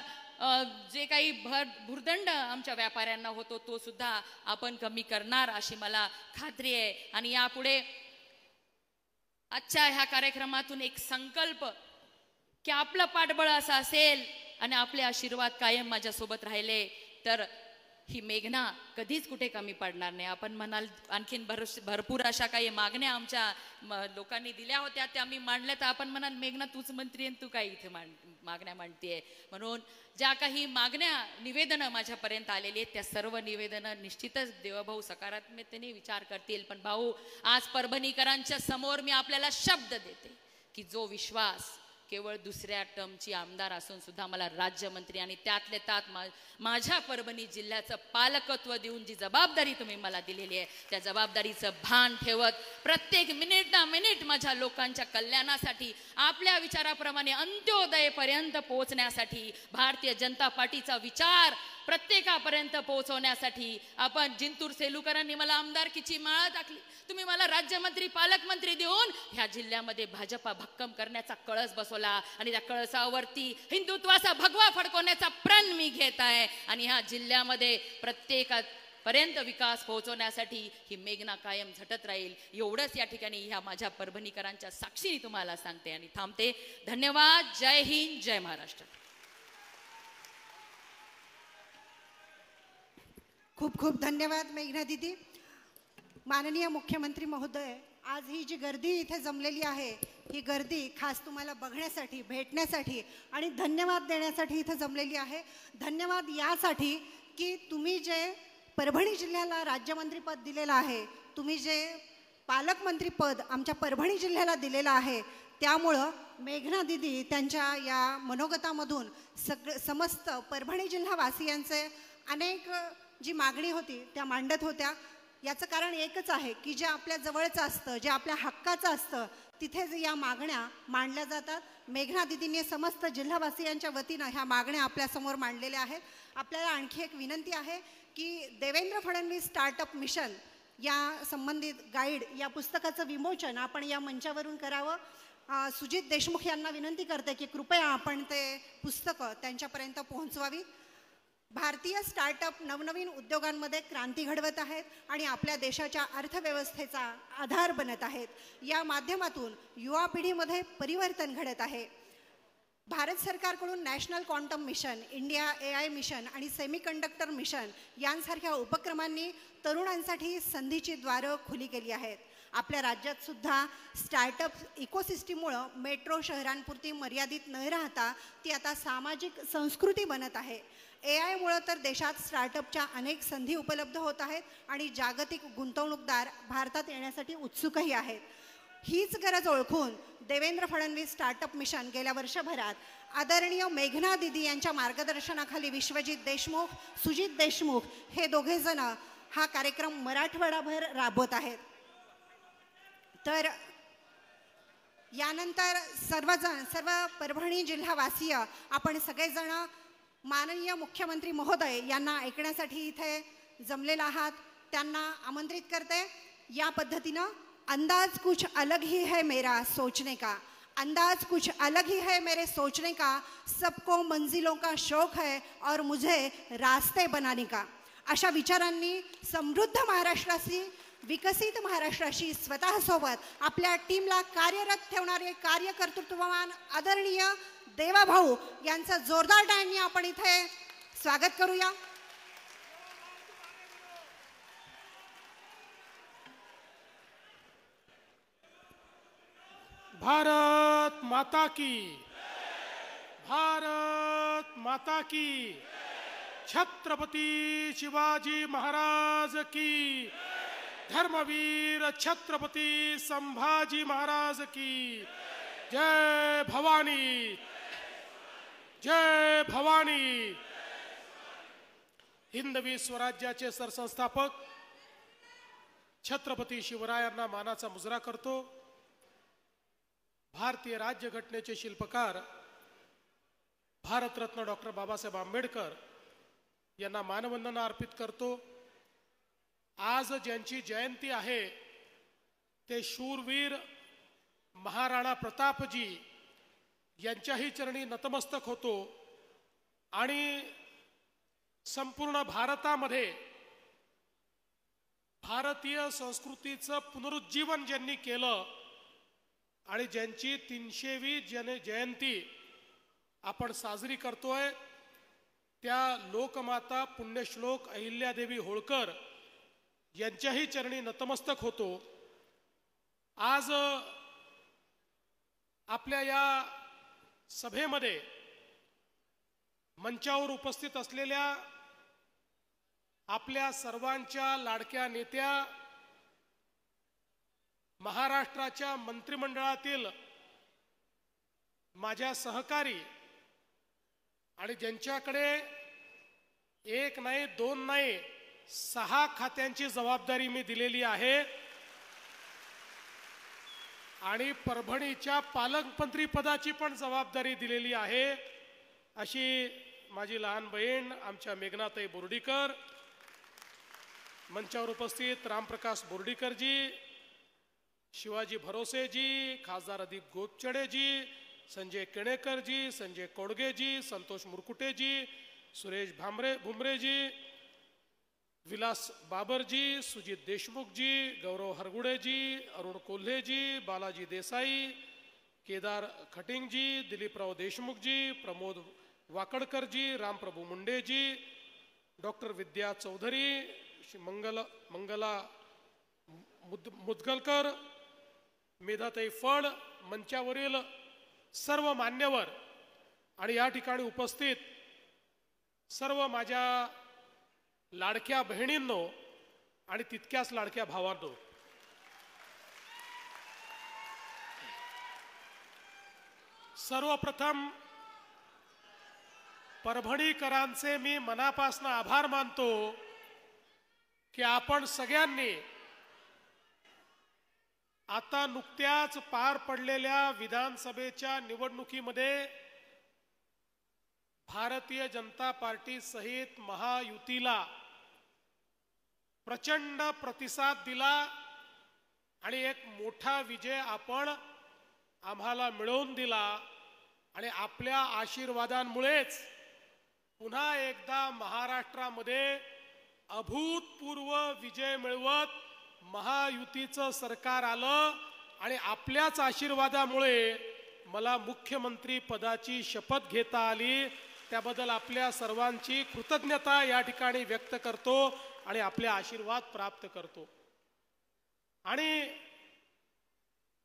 जे काही भुर्दंड आमच्या व्यापाऱ्यांना होतो तो सुद्धा आपण कमी करणार अशी मला खात्री आहे. आणि यापुढे आजच्या ह्या कार्यक्रमातून एक संकल्प की आपलं पाठबळ असं असेल आणि आपले आशीर्वाद कायम माझ्यासोबत राहिले तर ही मेघना कधीच कुठे कमी पडणार नाही. आपण म्हणाल आणखीन भरपूर अशा काही मागण्या आमच्या लोकांनी दिल्या होत्या, त्या मी मांडल्या, तर आपण म्हणाल मेघना तूच मंत्री आणि तू काय इथे मागण्या मांडतीये. म्हणून ज्या काही मागण्या निवेदनं माझ्यापर्यंत आलेली आहेत त्या सर्व निवेदनं निश्चितच देवभाऊ सकारात्मकतेने विचार करतील. पण भाऊ, आज परभणीकरांच्या समोर मी आपल्याला शब्द देते की जो विश्वास केवळ दुसऱ्या टर्मची आमदार असून सुद्धा मला राज्यमंत्री आणि त्यातले त्यात माझ्या परभणी जिल्ह्याचं पालकत्व देऊन जी जबाबदारी तुम्ही मला दिलेली आहे त्या जबाबदारीचं भान ठेवत प्रत्येक मिनिट ना मिनिट माझ्या लोकांच्या कल्याणासाठी आपल्या विचाराप्रमाणे अंत्योदयपर्यंत पोहोचण्यासाठी भारतीय जनता पार्टीचा विचार प्रत्येकापर्यंत पोहोचवण्यासाठी आपण जिंतूर सेलूकरांनी मला आमदारकीची माळ टाकली, तुम्ही मला राज्यमंत्री पालकमंत्री देऊन ह्या जिल्ह्यामध्ये भाजपा भक्कम करण्याचा कळस बसवला आणि त्या कळसावरती हिंदुत्वाचा भगवा फडकवण्याचा प्रण मी घेत आहे आणि ह्या जिल्ह्यामध्ये प्रत्येकापर्यंत विकास पोहोचवण्यासाठी ही मेघना कायम झटत राहील. एवढंच या ठिकाणी ह्या माझ्या परभणीकरांच्या साक्षीने तुम्हाला सांगते आणि थांबते. धन्यवाद. जय हिंद, जय महाराष्ट्र. खूप खूप धन्यवाद मेघना दीदी. माननीय मुख्यमंत्री महोदय, आज ही जी गर्दी इथे जमलेली आहे ही गर्दी खास तुम्हाला बघण्यासाठी, भेटण्यासाठी आणि धन्यवाद देण्यासाठी इथे जमलेली आहे. धन्यवाद यासाठी की तुम्ही जे परभणी जिल्ह्याला राज्यमंत्रीपद दिलेलं आहे, तुम्ही जे पालकमंत्रीपद आमच्या परभणी जिल्ह्याला दिलेलं आहे, त्यामुळं मेघना दीदी त्यांच्या या मनोगतामधून समस्त परभणी जिल्हावासियांचे अनेक जी मागणी होती त्या मांडत होत्या. याचं कारण एकच आहे की जे आपल्या जवळचं असतं, जे आपल्या हक्काचं असतं, तिथे जे या मागण्या मांडल्या जातात. मेघना दीदींनी समस्त जिल्हावासियांच्या वतीनं ह्या मागण्या आपल्यासमोर मांडलेल्या आहेत. आपल्याला आणखी एक विनंती आहे की देवेंद्र फडणवीस स्टार्टअप मिशन या संबंधित गाईड या पुस्तकाचं विमोचन आपण या मंचावरून करावं. सुजित देशमुख यांना विनंती करते की कृपया आपण ते पुस्तकं त्यांच्यापर्यंत पोहोचवावी. भारतीय स्टार्टअप नवनवीन उद्योगांमध्ये क्रांती घडवत आहेत आणि आपल्या देशाच्या अर्थव्यवस्थेचा आधार बनत आहेत. या माध्यमातून युवा पिढीमध्ये परिवर्तन घडत आहे. भारत सरकारकडून national quantum mission, India AI mission आणि सेमीकंडक्टर मिशन यांसारख्या उपक्रमांनी तरुणांसाठी संधीची द्वारं खुली केली आहेत. आपल्या राज्यात सुद्धा स्टार्टअप इकोसिस्टीममुळं मेट्रो शहरांपुरती मर्यादित न राहता ती आता सामाजिक संस्कृती बनत आहे. AI तर देशात स्टार्टअपच्या अनेक संधी उपलब्ध होत आहेत आणि जागतिक गुंतवणूकदार भारतात येण्यासाठी उत्सुकही आहेत. हीच गरज ओळखून देवेंद्र फडणवीस स्टार्टअप मिशन गेल्या वर्षभरात आदरणीय मेघना दीदी यांच्या मार्गदर्शनाखाली विश्वजित देशमुख, सुजित देशमुख हे दोघेजण हा कार्यक्रम मराठवाडाभर राबवत आहेत. तर यानंतर सर्व परभणी जिल्हावासीय आपण सगळेजण माननीय मुख्यमंत्री महोदय यांना ऐकण्यासाठी इथे जमलेला आहात. त्यांना आमंत्रित करते. या पद्धतीनं अंदाज कुछ अलग ही है मेरा सोचने का, अंदाज कुछ अलग ही है मेरे सोचने का, सबको मंजिलों का शौक है और मुझे रास्ते बनाने का. अशा विचारांनी समृद्ध महाराष्ट्राशी, विकसित महाराष्ट्राशी स्वतःसोबत आपल्या टीमला कार्यरत ठेवणारे कार्यकर्तृत्ववान आदरणीय देवाभाऊ यांचं जोरदार टाळ्यांनी आपण इथे स्वागत करूया. भारत माता की, भारत माता की, छत्रपती शिवाजी महाराज की, धर्मवीर छत्रपती संभाजी महाराज की. जय भवानी, जय भवानी. हिंदवी स्वराज्याचे सरसंस्थापक छत्रपती शिवरायांना मानाचा मुजरा करतो. भारतीय राज्यघटनेचे शिल्पकार भारतरत्न डॉक्टर बाबासाहेब आंबेडकर यांना मानवंदना अर्पित करतो. आज ज्यांची जयंती आहे ते शूरवीर महाराणा प्रतापजी यांच्याही चरणी नतमस्तक होतो आणि संपूर्ण भारतामध्ये भारतीय संस्कृतीचं पुनरुज्जीवन ज्यांनी केलं आणि ज्यांची 300वी जयंती आपण साजरी करतोय त्या लोकमाता पुण्यश्लोक अहिल्यादेवी होळकर यांच्याही चरणी नतमस्तक होतो। आज आपल्या या सभेमध्ये मंचावर उपस्थित असलेल्या आपल्या सर्वांच्या लाडक्या नेत्या, महाराष्ट्राच्या मंत्रिमंडळातील माझ्या सहकारी आणि ज्यांच्याकडे एक नाही दोन नाही 6 खात्यांची जबाबदारी मी दिलेली आहे आणि परभणीच्या पालकमंत्री पदाची पण जबाबदारी दिलेली आहे, अशी माझी लहान बहीण आमच्या मेघनाताई बोर्डीकर, मंचावर उपस्थित रामप्रकाश बोर्डीकरजी, शिवाजी भरोसेजी, खासदार अदीप गोपचडेजी, संजय केणेकरजी, संजय कोडगेजी, संतोष मुरकुटेजी, सुरेश भुमरेजी, विलास बाबरजी, सुजित देशमुखजी, गौरव हरगुडेजी, अरुण कोल्हेजी, बालाजी देसाई, केदार खटिंगजी, दिलीपराव देशमुखजी, प्रमोद वाकडकरजी, रामप्रभू मुंडेजी, डॉक्टर विद्या चौधरी, मंगला मुदगलकर, मेधाताई फड, मंचावरील सर्व मान्यवर आणि या ठिकाणी उपस्थित सर्व माझ्या लाडक्या बहिणींनो आणि तितक्याच लाडक्या भावांनो, सर्वप्रथम परभणीकरांचे मी मनापासून आभार मानतो की आपण सगळ्यांनी आता नुकत्याच पार पडलेल्या विधानसभेच्या निवडणुकीमध्ये भारतीय जनता पार्टी सहित महायुतीला प्रचंड प्रतिसाद दिला आणि एक मोठा विजय आपण आम्हाला मिळवून दिला आणि आपल्या आशीर्वादांमुळेच पुन्हा एकदा महाराष्ट्रामध्ये अभूतपूर्व विजय मिळवत महायुतीचं सरकार आलं आणि आपल्याच आशीर्वादामुळे मला मुख्यमंत्री पदाची शपथ घेता आली। त्याबद्दल आपल्या सर्वांची कृतज्ञता या ठिकाणी व्यक्त करतो आणि आपले आशीर्वाद प्राप्त करतो। आणि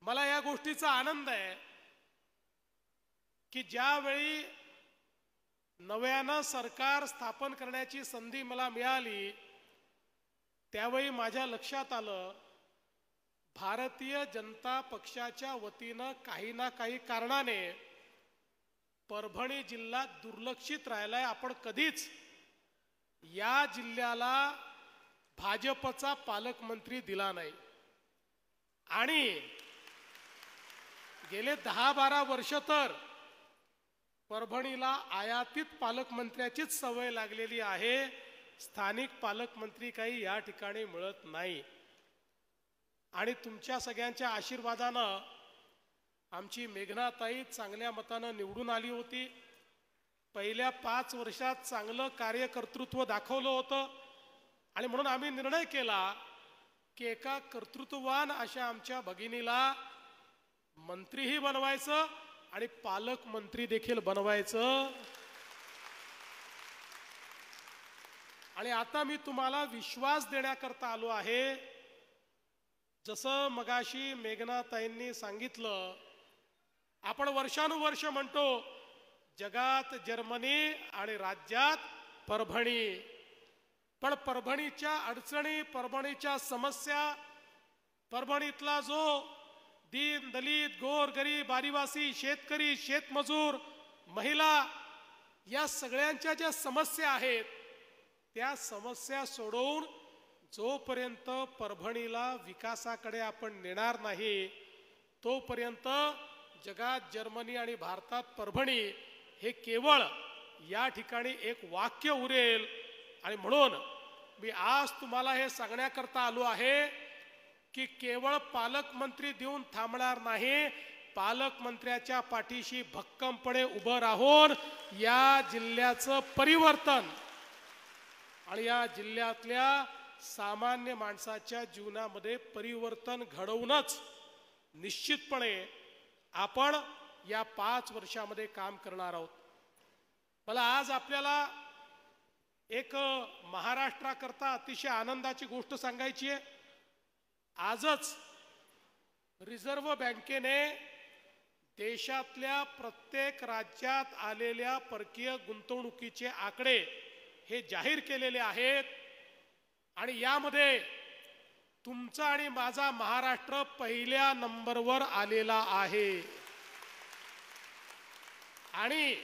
मला या गोष्टीचा आनंद आहे की ज्यावेळी नव्यानं सरकार स्थापन करण्याची संधी मला मिळाली त्यावेळी माझ्या लक्षात आलं भारतीय जनता पक्षाच्या वतीनं काही ना काही कारणाने परभणी जिल्हा दुर्लक्षित राहिलाय। आपण कधीच या जिल्ह्याला भाजपचा पालकमंत्री दिला नाही आणि गेले 10-12 वर्ष तर परभणीला आयातीत पालकमंत्र्याचीच सवय लागलेली आहे। स्थानिक पालकमंत्री काही या ठिकाणी मिळत नाही आणि तुमच्या सगळ्यांच्या आशीर्वादानं आमची मेघनाताई चांगल्या मतानं निवडून आली होती। पहिल्या 5 वर्षात चांगलं कार्यकर्तृत्व दाखवलं होतं आणि म्हणून आम्ही निर्णय केला की एका कर्तृत्ववान अशा आमच्या भगिनीला मंत्रीही बनवायचं आणि पालकमंत्री देखील बनवायचं। आणि आता मी तुम्हाला विश्वास देण्याकरता आलो आहे। जसं मगाशी मेघनाताईंनी सांगितलं, आपण वर्षानुवर्ष म्हणतो जगात जर्मनी आणि राज्यात परभणी, पण परभणीच्या अडचणी, परभणीच्या समस्या, परभणीतला जो दीन दलित गोर गरीब आदिवासी शेतकरी शेतमजूर महिला या सगळ्यांच्या ज्या समस्या आहेत त्या समस्या सोडवून जोपर्यंत परभणीला विकासाकडे आपण नेणार नाही तोपर्यंत जगात जर्मनी आणि भारतात परभणी हे केवळ या ठिकाणी एक वाक्य उरेल। आणि म्हणून मी आज तुम्हाला हे सांगण्याकरता आलो आहे की केवळ पालकमंत्री देऊन थांबणार नाही, पालकमंत्र्याच्या पाठीशी भक्कमपणे उभं राहून या जिल्ह्याचं परिवर्तन आणि या जिल्ह्यातल्या सामान्य माणसाच्या जीवनामध्ये परिवर्तन घडवूनच निश्चितपणे आपण या 5 वर्षामध्ये काम करणार आहोत। मला आज आपल्याला एक महाराष्ट्राकरता अतिशय आनंदाची गोष्ट सांगायची आहे. आजच रिझर्व्ह बँकेने देशातल्या प्रत्येक राज्यात आलेल्या परकीय गुंतवणुकीचे आकडे हे जाहीर केलेले आहेत आणि यामध्ये तुमचा आणि माझा महाराष्ट्र पहिल्या नंबरवर आलेला आहे. आणि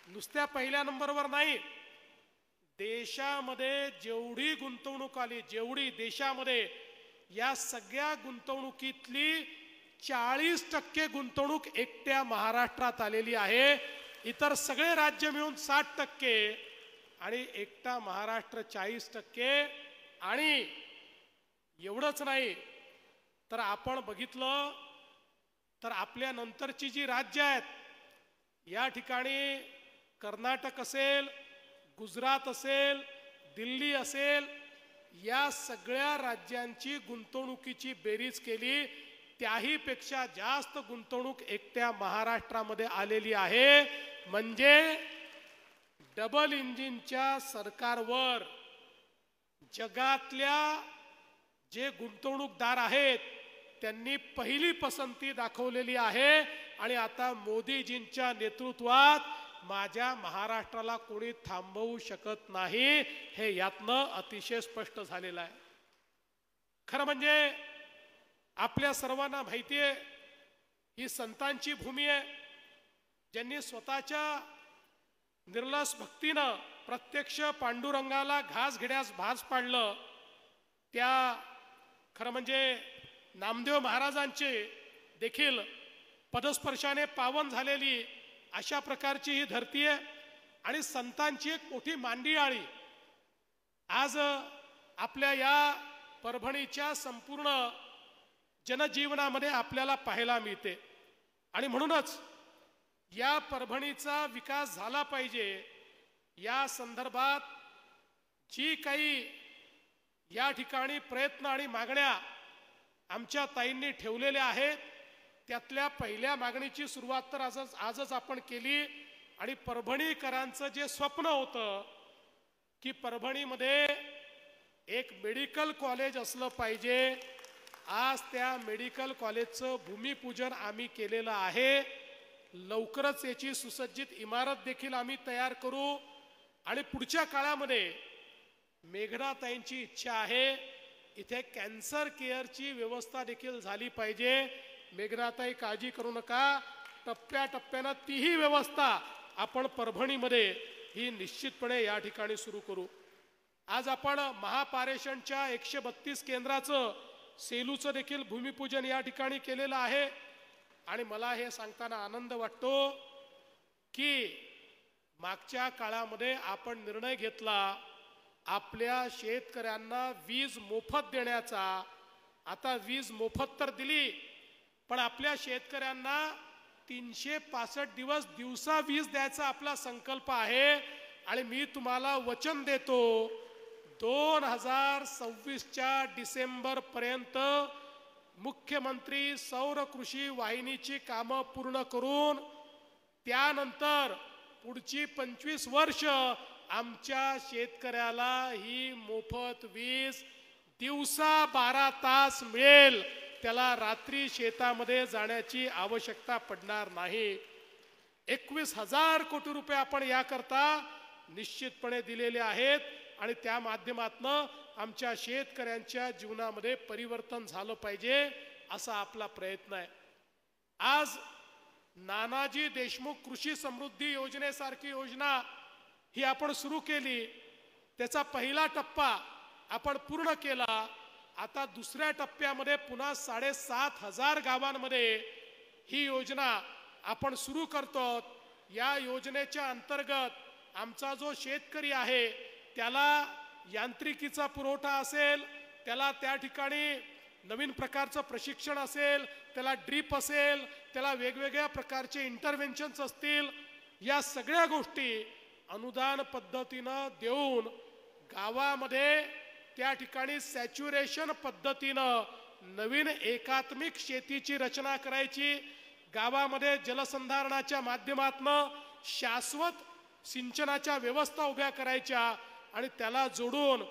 नुसत्या पहिल्या नंबरवर नाही, देशामध्ये जेवढी गुंतवणूक आली, जेवढी देशामध्ये, या सगळ्या गुंतवणुकीतली 40% गुंतवणूक एकट्या महाराष्ट्रात आलेली आहे. इतर सगळे राज्य मिळून 60% आणि एकटा महाराष्ट्र 40%. आणि एवढंच नाही तर आपण बघितलं तर आपल्या नंतरची जी राज्य आहेत, या ठिकाणी कर्नाटक असेल, गुजरात असेल, दिल्ली असेल, या सगळ्या राज्यांची गुंतवणुकीची बेरीज केली, त्याही पेक्षा जास्त गुंतवणूक एकट्या महाराष्ट्रामध्ये आलेली आहे. म्हणजे डबल इंजिनच्या सरकारवर जगातल्या जे गुंतवणूकदार आहेत त्यांनी पहिली पसंती दाखवलेली आहे. आणि आता मोदीजींच्या नेतृत्वात माझ्या महाराष्ट्राला कोणी थांबवू शकत नाही, हे यातनं अतिशय स्पष्ट झालेलं आहे. खरं म्हणजे आपल्या सर्वांना माहिती आहे, ही संतांची भूमी आहे, ज्यांनी स्वतःच्या निर्लस भक्तीनं प्रत्यक्ष पांडुरंगाला घास घेण्यास भास पाडलं. त्या खरं म्हणजे नामदेव महाराजांचे देखील पदस्पर्शाने पावन झालेली अशा प्रकारची ही धरती आहे. आणि संतांची एक मोठी मांदियाळी आज आपल्या या परभणीच्या संपूर्ण जनजीवनामध्ये आपल्याला पाहायला मिळते. आणि म्हणूनच या परभणीचा विकास झाला पाहिजे, या संदर्भात जी काही या ठिकाणी प्रयत्न आणि मागण्या आमच्या ताईंनी ठेवलेल्या आहेत, त्यातल्या पहिल्या मागणीची सुरुवात तर आजच आपण केली. आणि परभणीकरांचं जे स्वप्न होतं की परभणीमध्ये एक मेडिकल कॉलेज असलं पाहिजे, आज त्या मेडिकल कॉलेजचं भूमिपूजन आम्ही केलेलं आहे. लवकरच याची सुसज्जित इमारत देखील आम्ही तयार करू. आणि पुढच्या काळामध्ये मेघनाताईंची इच्छा आहे, इथे कॅन्सर केअरची व्यवस्था देखील झाली पाहिजे. मेघनाताई काळजी करू नका, टप्प्याटप्प्यानं तीही व्यवस्था आपण परभणीमध्ये ही निश्चितपणे या ठिकाणी सुरू करू. आज आपण महापारेषणच्या 132 केंद्राचं सेलूचं देखील भूमिपूजन या ठिकाणी केलेलं आहे. आणि मला हे सांगताना आनंद वाटतो की मागच्या काळामध्ये आपण निर्णय घेतला आपल्या शेतकऱ्यांना वीज मोफत देण्याचा. आता वीज मोफत तर दिली, पण आपल्या शेतकऱ्यांना 365 दिवस दिवसा वीज द्यायचा आपला संकल्प आहे. आणि मी तुम्हाला वचन देतो, 2026च्या डिसेंबर पर्यंत मुख्यमंत्री सौर कृषी वाहिनीची कामं पूर्ण करून त्यानंतर पुढची 25 वर्ष आमच्या शेतकऱ्याला ही मोफत वीज दिवसा 12 तास मिळेल. त्याला रात्री शेतामध्ये जाण्याची आवश्यकता पडणार नाही. 21,000 कोटी रुपये आपण याकरता निश्चितपणे दिलेले आहेत. आणि त्या माध्यमातून आमच्या शेतकऱ्यांच्या जीवनामध्ये परिवर्तन झालं पाहिजे, असा आपला प्रयत्न आहे. आज नानाजी देशमुख कृषी समृद्धी योजनेसारखी योजना ही आपण सुरू केली. त्याचा पहिला टप्पा आपण पूर्ण केला. आता दुसऱ्या टप्प्यामध्ये पुन्हा 7,500 गावांमध्ये ही योजना आपण सुरू करतो. या योजनेच्या अंतर्गत आमचा जो शेतकरी आहे त्याला यांत्रिकीचा पुरवठा असेल, त्याला त्या ठिकाणी नवीन प्रकारचं प्रशिक्षण असेल, त्याला ड्रीप असेल, त्याला वेगवेगळ्या प्रकारचे इंटरव्हेन्शन्स असतील, या सगळ्या गोष्टी अनुदान पद्धतीनं देऊन गावामध्ये त्या ठिकाणी सॅच्युरेशन पद्धतीनं नवीन एकात्मिक शेतीची रचना करायची. गावामध्ये जलसंधारणाच्या माध्यमातून शाश्वत सिंचनाच्या व्यवस्था उभ्या करायच्या. आणि त्याला जोडून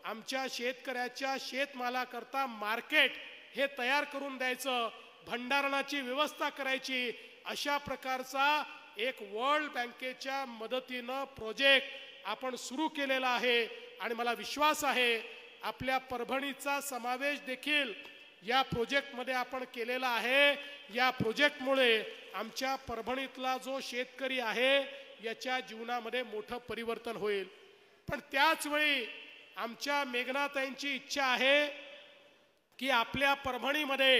आमच्या शेतकऱ्याच्या शेतमालाकरता मार्केट हे तयार करून द्यायचं, भंडारणाची व्यवस्था करायची, अशा प्रकारचा एक वर्ल्ड बँकेच्या मदतीनं प्रोजेक्ट आपण सुरू केलेला आहे. आणि मला विश्वास आहे आपल्या परभणीचा समावेश देखील या प्रोजेक्टमध्ये आपण केलेला आहे. या प्रोजेक्टमुळे आमच्या परभणीतला जो शेतकरी आहे याच्या जीवनामध्ये मोठं परिवर्तन होईल. पण त्याच वेळी आमच्या मेघनाताईंची इच्छा आहे की आपल्या परभणीमध्ये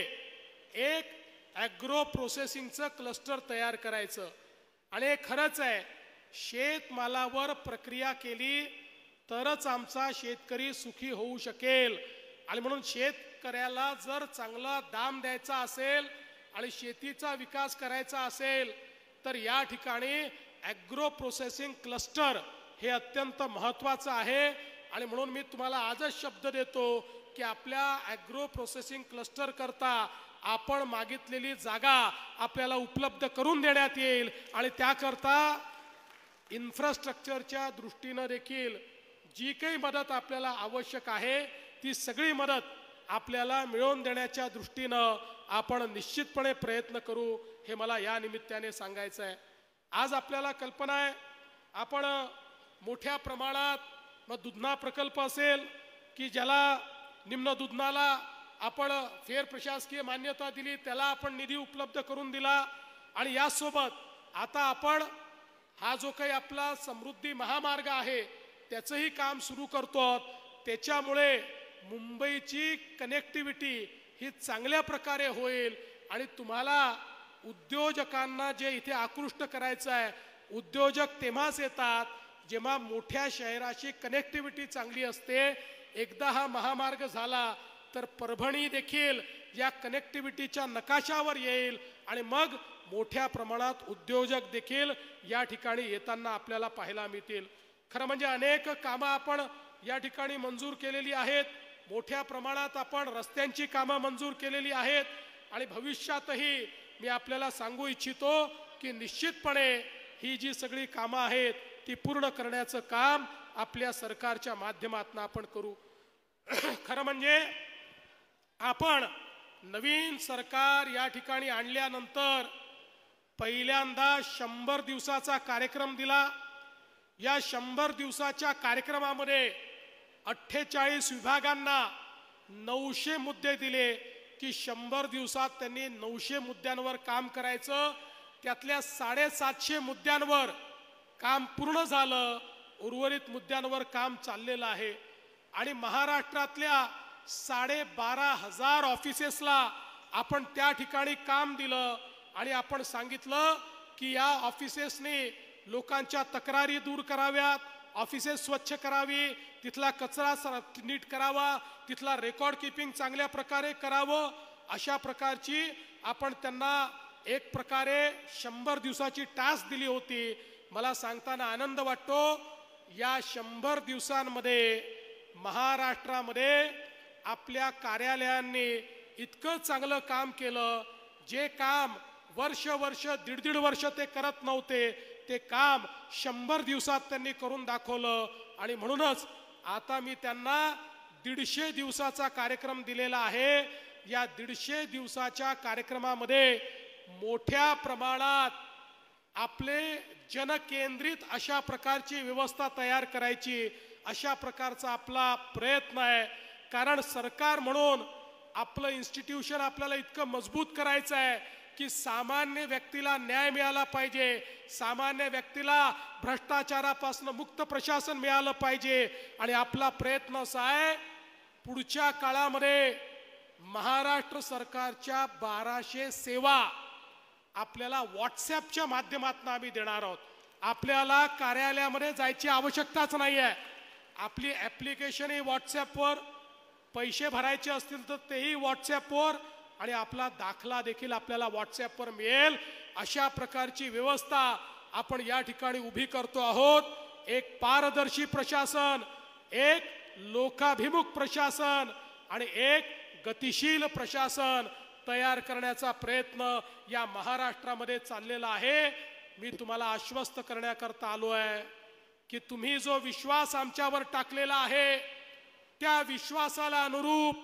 एक ॲग्रो प्रोसेसिंगचं क्लस्टर तयार करायचं. आणि हे खरंच आहे, शेतमालावर प्रक्रिया केली तरच आमचा शेतकरी सुखी होऊ शकेल. आणि म्हणून शेतकऱ्याला जर चांगला दाम द्यायचा असेल आणि शेतीचा विकास करायचा असेल तर या ठिकाणी ॲग्रो प्रोसेसिंग क्लस्टर हे अत्यंत महत्त्वाचं आहे. आणि म्हणून मी तुम्हाला आजच शब्द देतो की आपल्या ॲग्रो प्रोसेसिंग क्लस्टर करता आपण मागितलेली जागा आपल्याला उपलब्ध करून देण्यात येईल. आणि त्याकरता इन्फ्रास्ट्रक्चरच्या दृष्टीनं देखील जी काही मदत आपल्याला आवश्यक आहे ती सगळी मदत आपल्याला मिळवून देण्याच्या दृष्टीनं आपण निश्चितपणे प्रयत्न करू, हे मला या निमित्ताने सांगायचं आहे. आज आपल्याला कल्पना आहे आपण मोठ्या प्रमाणात मग दुधना प्रकल्प असेल की ज्याला निम्न दुधनाला आपण फेर प्रशासकीय मान्यता दिली, त्याला आपण निधी उपलब्ध करून दिला. आणि यासोबत आता आपण हा जो काही आपला समृद्धी महामार्ग आहे त्याचंही काम सुरू करतो. त्याच्यामुळे मुंबईची कनेक्टिव्हिटी ही चांगल्या प्रकारे होईल. आणि तुम्हाला उद्योजकांना जे इथे आकृष्ट करायचं आहे, उद्योजक तेव्हाच येतात जेव्हा मोठ्या शहराची कनेक्टिव्हिटी चांगली असते. एकदा हा महामार्ग झाला तर परभणी देखील या कनेक्टिव्हिटीच्या नकाशावर येईल आणि मग मोठ्या प्रमाणात उद्योजक देखील या ठिकाणी येताना आपल्याला पाहायला मिळतील. खरं म्हणजे अनेक कामं आपण या ठिकाणी मंजूर केलेली आहेत. मोठ्या प्रमाणात आपण रस्त्यांची कामं मंजूर केलेली आहेत. आणि भविष्यातही मी आपल्याला सांगू इच्छितो की निश्चितपणे ही जी सगळी कामं आहेत ती पूर्ण करण्याचं काम आपल्या सरकारच्या माध्यमातून आपण करू. खरं म्हणजे आपण नवीन सरकार या ठिकाणी आणल्यानंतर पहिल्यांदा 100 दिवसाचा कार्यक्रम दिला. या 100 दिवसाच्या कार्यक्रमामध्ये 48 विभागांना 900 मुद्दे दिले की 100 दिवसात त्यांनी 900 मुद्द्यांवर काम करायचं. त्यातल्या 750 मुद्द्यांवर काम पूर्ण झालं, उर्वरित मुद्द्यांवर काम चाललेलं आहे. आणि महाराष्ट्रातल्या 12,500 ऑफिसेसला आपण त्या ठिकाणी काम दिलं आणि आपण सांगितलं की या ऑफिसेसनी लोकांच्या तक्रारी दूर कराव्यात, ऑफिसेस स्वच्छ करावी, तिथला कचरा नीट करावा, तिथला रेकॉर्ड कीपिंग चांगल्या प्रकारे करावं. अशा प्रकारची आपण त्यांना एक प्रकारे 100 दिवसाची टास्क दिली होती. मला सांगताना आनंद वाटतो या 100 दिवसांमध्ये महाराष्ट्रामध्ये आपल्या कार्यालयांनी इतकं चांगलं काम केलं. जे काम वर्ष 1.5 वर्ष ते करत नव्हते ते काम 100 दिवसात त्यांनी करून दाखवलं. आणि म्हणूनच आता मी त्यांना 150 दिवसाचा कार्यक्रम दिलेला आहे. या 150 दिवसाच्या कार्यक्रमामध्ये मोठ्या प्रमाणात आपले जनकेंद्रित अशा प्रकारची व्यवस्था तयार करायची, अशा प्रकारचा आपला प्रयत्न आहे. कारण सरकार म्हणून आपलं इन्स्टिट्यूशन आपल्याला इतकं मजबूत करायचं आहे की सामान्य व्यक्तीला न्याय मिळाला पाहिजे, सामान्य व्यक्तीला भ्रष्टाचारापासून मुक्त प्रशासन मिळालं पाहिजे. आणि आपला प्रयत्न असा आहे पुढच्या काळामध्ये महाराष्ट्र सरकारच्या 1200 सेवा आपल्याला व्हॉट्सॲपच्या माध्यमातून आम्ही देणार आहोत. आपल्याला कार्यालयामध्ये जायची आवश्यकताच नाही आहे. आपली ॲप्लिकेशनही व्हॉट्सॲपवर, पैसे भरायचे असतील तर तेही व्हॉट्सॲपवर, आणि आपला दाखला देखील आपल्याला व्हॉट्सॲपवर मिळेल. अशा प्रकारची व्यवस्था आपण या ठिकाणी उभी करतो आहोत. एक पारदर्शी प्रशासन, एक लोकाभिमुख प्रशासन आणि एक गतिशील प्रशासन तयार करण्याचा प्रयत्न या महाराष्ट्रामध्ये चाललेला आहे. मी तुम्हाला आश्वस्त करण्याकरता आलो आहे की तुम्ही जो विश्वास आमच्यावर टाकलेला आहे त्या विश्वासाला अनुरूप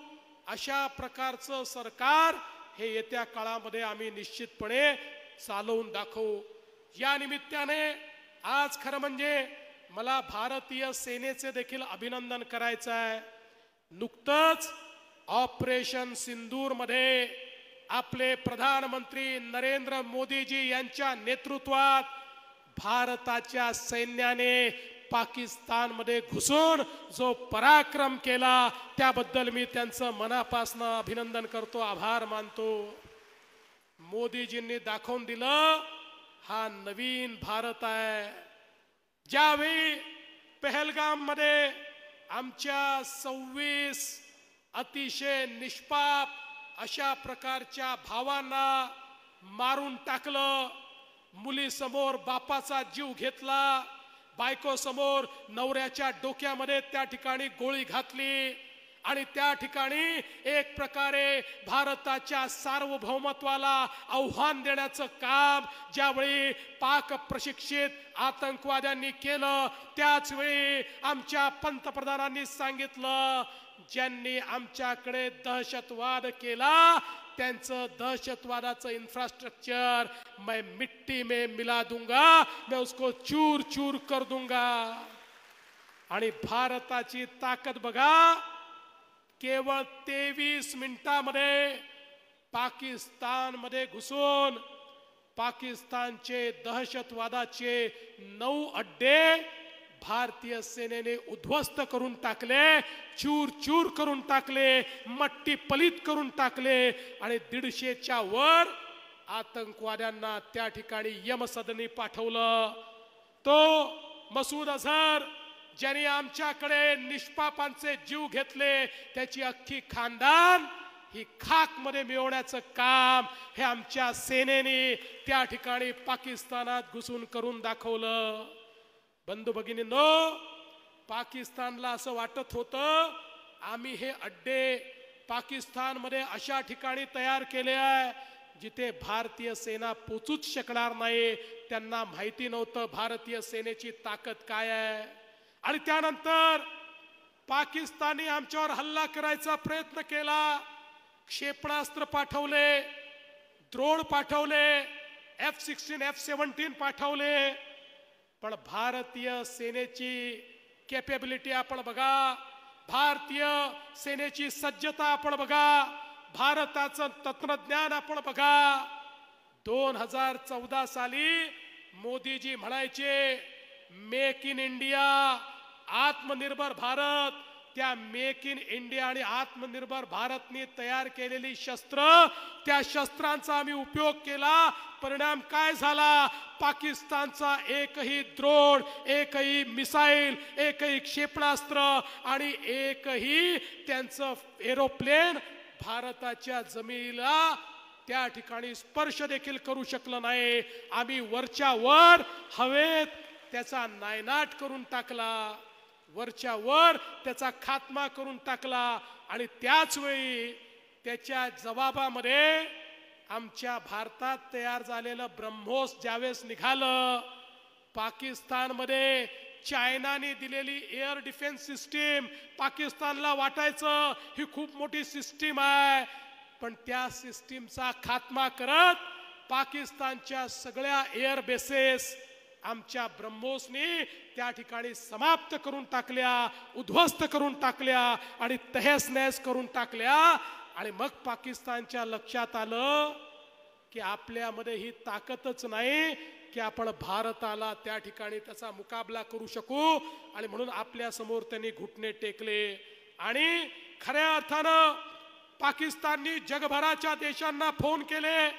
अशा प्रकारचं सरकार हे येत्या काळामध्ये आम्ही निश्चितपणे चालवून दाखवू. या निमित्ताने आज खरं म्हणजे मला भारतीय सेनेचे देखील अभिनंदन करायचं आहे. नुकतंच ऑपरेशन सिंदूर मध्ये आपले प्रधानमंत्री नरेंद्र मोदीजी यांच्या नेतृत्वात भारताच्या सैन्याने पाकिस्तानमध्ये घुसून जो पराक्रम केला त्याबद्दल मी त्यांचं मनापासून अभिनंदन करतो, आभार मानतो. मोदीजींनी दाखवून दिलं हा नवीन भारत आहे. ज्यावेळी पहलगाम मध्ये आमच्या 26 अतिशय निष्पाप अशा प्रकारच्या भावांना मारून टाकलं, मुलीसमोर बापाचा जीव घेतला, बायको समोर नवऱ्याच्या डोक्यामध्ये त्या ठिकाणी गोळी घातली आणि त्या ठिकाणी एक प्रकारे भारताच्या सार्वभौमत्वाला आव्हान देण्याचं काम ज्यावेळी पाक प्रशिक्षित आतंकवाद्यांनी केलं त्याच वेळी आमच्या पंतप्रधानांनी सांगितलं ज्यांनी आमच्याकडे दहशतवाद केला त्यांचं दहशतवादाचं इन्फ्रास्ट्रक्चर मैं मिट्टी में मिला दूंगा, मैं उसको चूर चूर कर दूंगा. आणि भारताची ताकद बघा, केवळ 23 मिनिटांमध्ये पाकिस्तानमध्ये घुसून पाकिस्तानचे दहशतवादाचे 9 अड्डे भारतीय सेनेने उद्ध्वस्त करून टाकले, चूर चूर करून टाकले, मट्टी पलीत करून टाकले आणि 150च्या वर आतंकवाद्यांना त्या ठिकाणी यमसदनी पाठवलं. तो मसूद अझहर ज्यांनी आमच्याकडे निष्पापांचे जीव घेतले त्याची अख्खी खानदान ही खाक मध्ये मिळवण्याचं काम हे आमच्या सेनेने त्या ठिकाणी पाकिस्तानात घुसून करून दाखवलं. बंधू भगिनींनो, पाकिस्तानला असं वाटत होतं आम्ही हे अड्डे पाकिस्तानमध्ये अशा ठिकाणी तयार केले आहे जिथे भारतीय सेना पोचूच शकणार नाही. त्यांना माहिती नव्हतं भारतीय सेनेची ताकद काय आहे. आणि त्यानंतर पाकिस्तानी आमच्यावर हल्ला करायचा प्रयत्न केला, क्षेपणास्त्र पाठवले, ड्रोन पाठवले, F-16 F-17 पाठवले. पण भारतीय सेनेची कॅपेबिलिटी आपण बघा, भारतीय सेनेची सज्जता आपण बघा, भारताचं तंत्रज्ञान आपण बघा. 2014 साली मोदीजी म्हणायचे मेक इन इंडिया, आत्मनिर्भर भारत. त्या मेक इन इंडिया आणि आत्मनिर्भर भारतने तयार केलेली शस्त्र, त्या शस्त्रांचा आम्ही उपयोग केला. परिणाम काय झाला? पाकिस्तानचा एकही ड्रोन, एकही मिसाईल, एकही क्षेपणास्त्र आणि एकही त्यांचं एरोप्लेन भारताच्या जमिनीला त्या ठिकाणी स्पर्श देखील करू शकलं नाही. आम्ही वरच्या वर हवेत त्याचा नायनाट करून टाकला, वरच्या वर त्याचा खात्मा करून टाकला. आणि त्याच वेळी त्याच्या जवाबामध्ये आमच्या भारतात तयार झालेलं ब्रह्मोस ज्यावेळेस निघालं, पाकिस्तानमध्ये चायनाने दिलेली एअर डिफेन्स सिस्टीम पाकिस्तानला वाटायचं ही खूप मोठी सिस्टीम आहे, पण त्या सिस्टीमचा खात्मा करत पाकिस्तानच्या सगळ्या एअर बेसेस आमच्या ब्रह्मोसनी त्या ठिकाणी समाप्त करून टाकल्या, उद्ध्वस्त करून टाकल्या आणि तहस नहस करून टाकल्या. आणि मग पाकिस्तानच्या लक्षात आलं की आपल्यामध्ये ही ताकदच नाही की आपण भारताला त्या ठिकाणी त्याचा मुकाबला करू शकू. आणि म्हणून आपल्या समोर त्यांनी घुटणे टेकले. आणि खऱ्या अर्थानं पाकिस्ताननी जगभराच्या देशांना फोन केले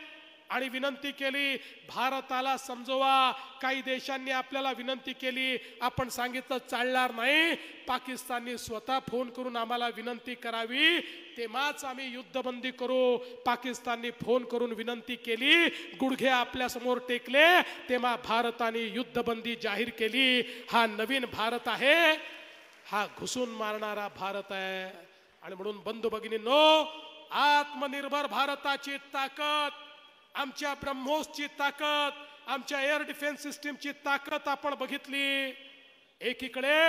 आणि विनंती केली भारताला समजवा. काही देशांनी आपल्याला विनंती केली, आपण सांगितलं चालणार नाही. पाकिस्ताननी स्वतः फोन करून आम्हाला विनंती करावी तेव्हाच आम्ही युद्धबंदी करू. पाकिस्ताननी फोन करून विनंती केली, गुडघे आपल्या समोर टेकले, तेव्हा भारताने युद्धबंदी जाहीर केली. हा नवीन भारत आहे, हा घुसून मारणारा भारत आहे. आणि म्हणून बंधू भगिनींनो, आत्मनिर्भर भारताची ताकद, आमच्या ब्रह्मोसची ताकद, आमच्या एअर डिफेन्स सिस्टीमची ताकद आपण बघितली. एकीकडे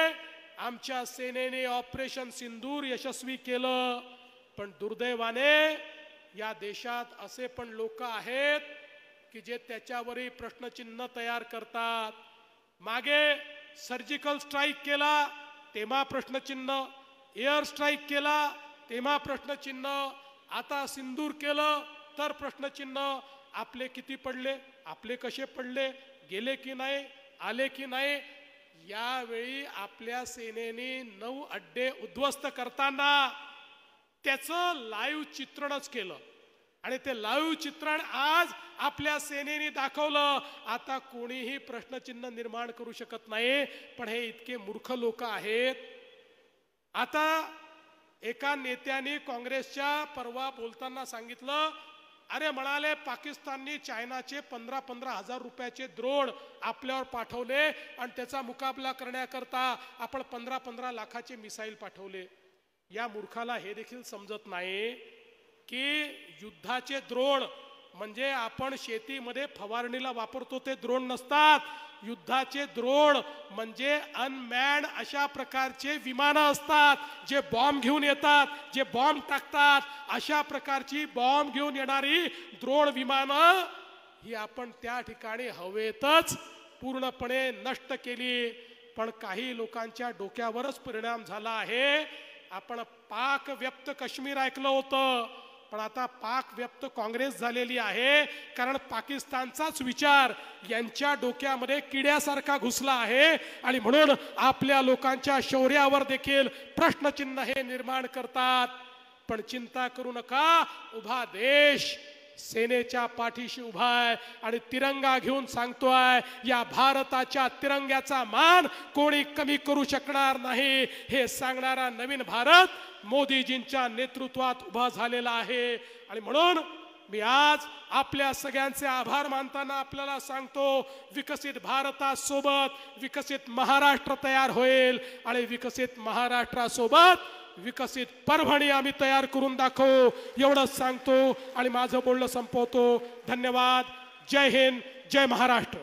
आमच्या सेनेने ऑपरेशन सिंदूर यशस्वी केलं, पण दुर्दैवाने या देशात असे पण लोक आहेत की जे त्याच्यावरही प्रश्नचिन्ह तयार करतात. मागे सर्जिकल स्ट्राईक केला तेव्हा प्रश्नचिन्ह, एअर स्ट्राईक केला तेव्हा प्रश्नचिन्ह, आता सिंदूर केलं तर प्रश्नचिन्ह. आपले किती पडले, आपले कसे पडले, गेले की नाही, आले की नाही. यावेळी आपल्या सेनेने 9 अड्डे उद्ध्वस्त करताना त्याचं लाईव्ह चित्रणच केलं आणि ते लाईव्ह चित्रण आज आपल्या सेनेने दाखवलं. आता कोणीही प्रश्नचिन्ह निर्माण करू शकत नाही. पण हे इतके मूर्ख लोक आहेत. आता एका नेत्याने काँग्रेसच्या परवा बोलताना सांगितलं, अरे म्हणाले पाकिस्तानने चायनाचे 15-15 हजार रुपयाचे ड्रोन आपल्यावर पाठवले आणि त्याचा मुकाबला करण्याकरता आपण 15-15 लाखाचे मिसाईल पाठवले. या मूर्खाला हे देखील समजत नाही की युद्धाचे ड्रोन म्हणजे आपण शेतीमध्ये फवारणीला वापरतो ते ड्रोन नसतात. युद्धाचे ड्रोन म्हणजे अनमॅन्ड अशा प्रकारचे विमानं असतात जे बॉम्ब घेऊन येतात, जे बॉम्ब टाकतात. अशा प्रकारची बॉम्ब घेऊन येणारी ड्रोन विमानं ही आपण त्या ठिकाणी हवेतच पूर्णपणे नष्ट केली. पण काही लोकांच्या डोक्यावरच परिणाम झाला आहे. आपण पाक व्यक्त काश्मीर ऐकलं होतं, पण आता पाक व्यक्त काँग्रेस झालेली आहे. कारण पाकिस्तानचाच विचार यांच्या डोक्यामध्ये किड्यासारखा घुसला आहे आणि म्हणून आपल्या लोकांच्या शौर्यावर देखील प्रश्नचिन्ह हे निर्माण करतात. पण चिंता करू नका, उभा देश सेनेच्या पाठीशी उभा आहे आणि तिरंगा घेऊन सांगतोय, या भारताच्या तिरंग्याचा मान कोणी कमी करू शकणार नाही. हे सांगणारा नवीन भारत मोदीजींच्या नेतृत्वात उभा झालेला आहे. आणि म्हणून मी आज आपल्या सगळ्यांचे आभार मानताना आपल्याला सांगतो, विकसित भारतासोबत विकसित महाराष्ट्र तयार होईल आणि विकसित महाराष्ट्रासोबत विकसित परभणी आम्ही तयार करून दाखवू. एवढंच सांगतो आणि माझं बोलणं संपवतो. धन्यवाद. जय हिंद, जय महाराष्ट्र.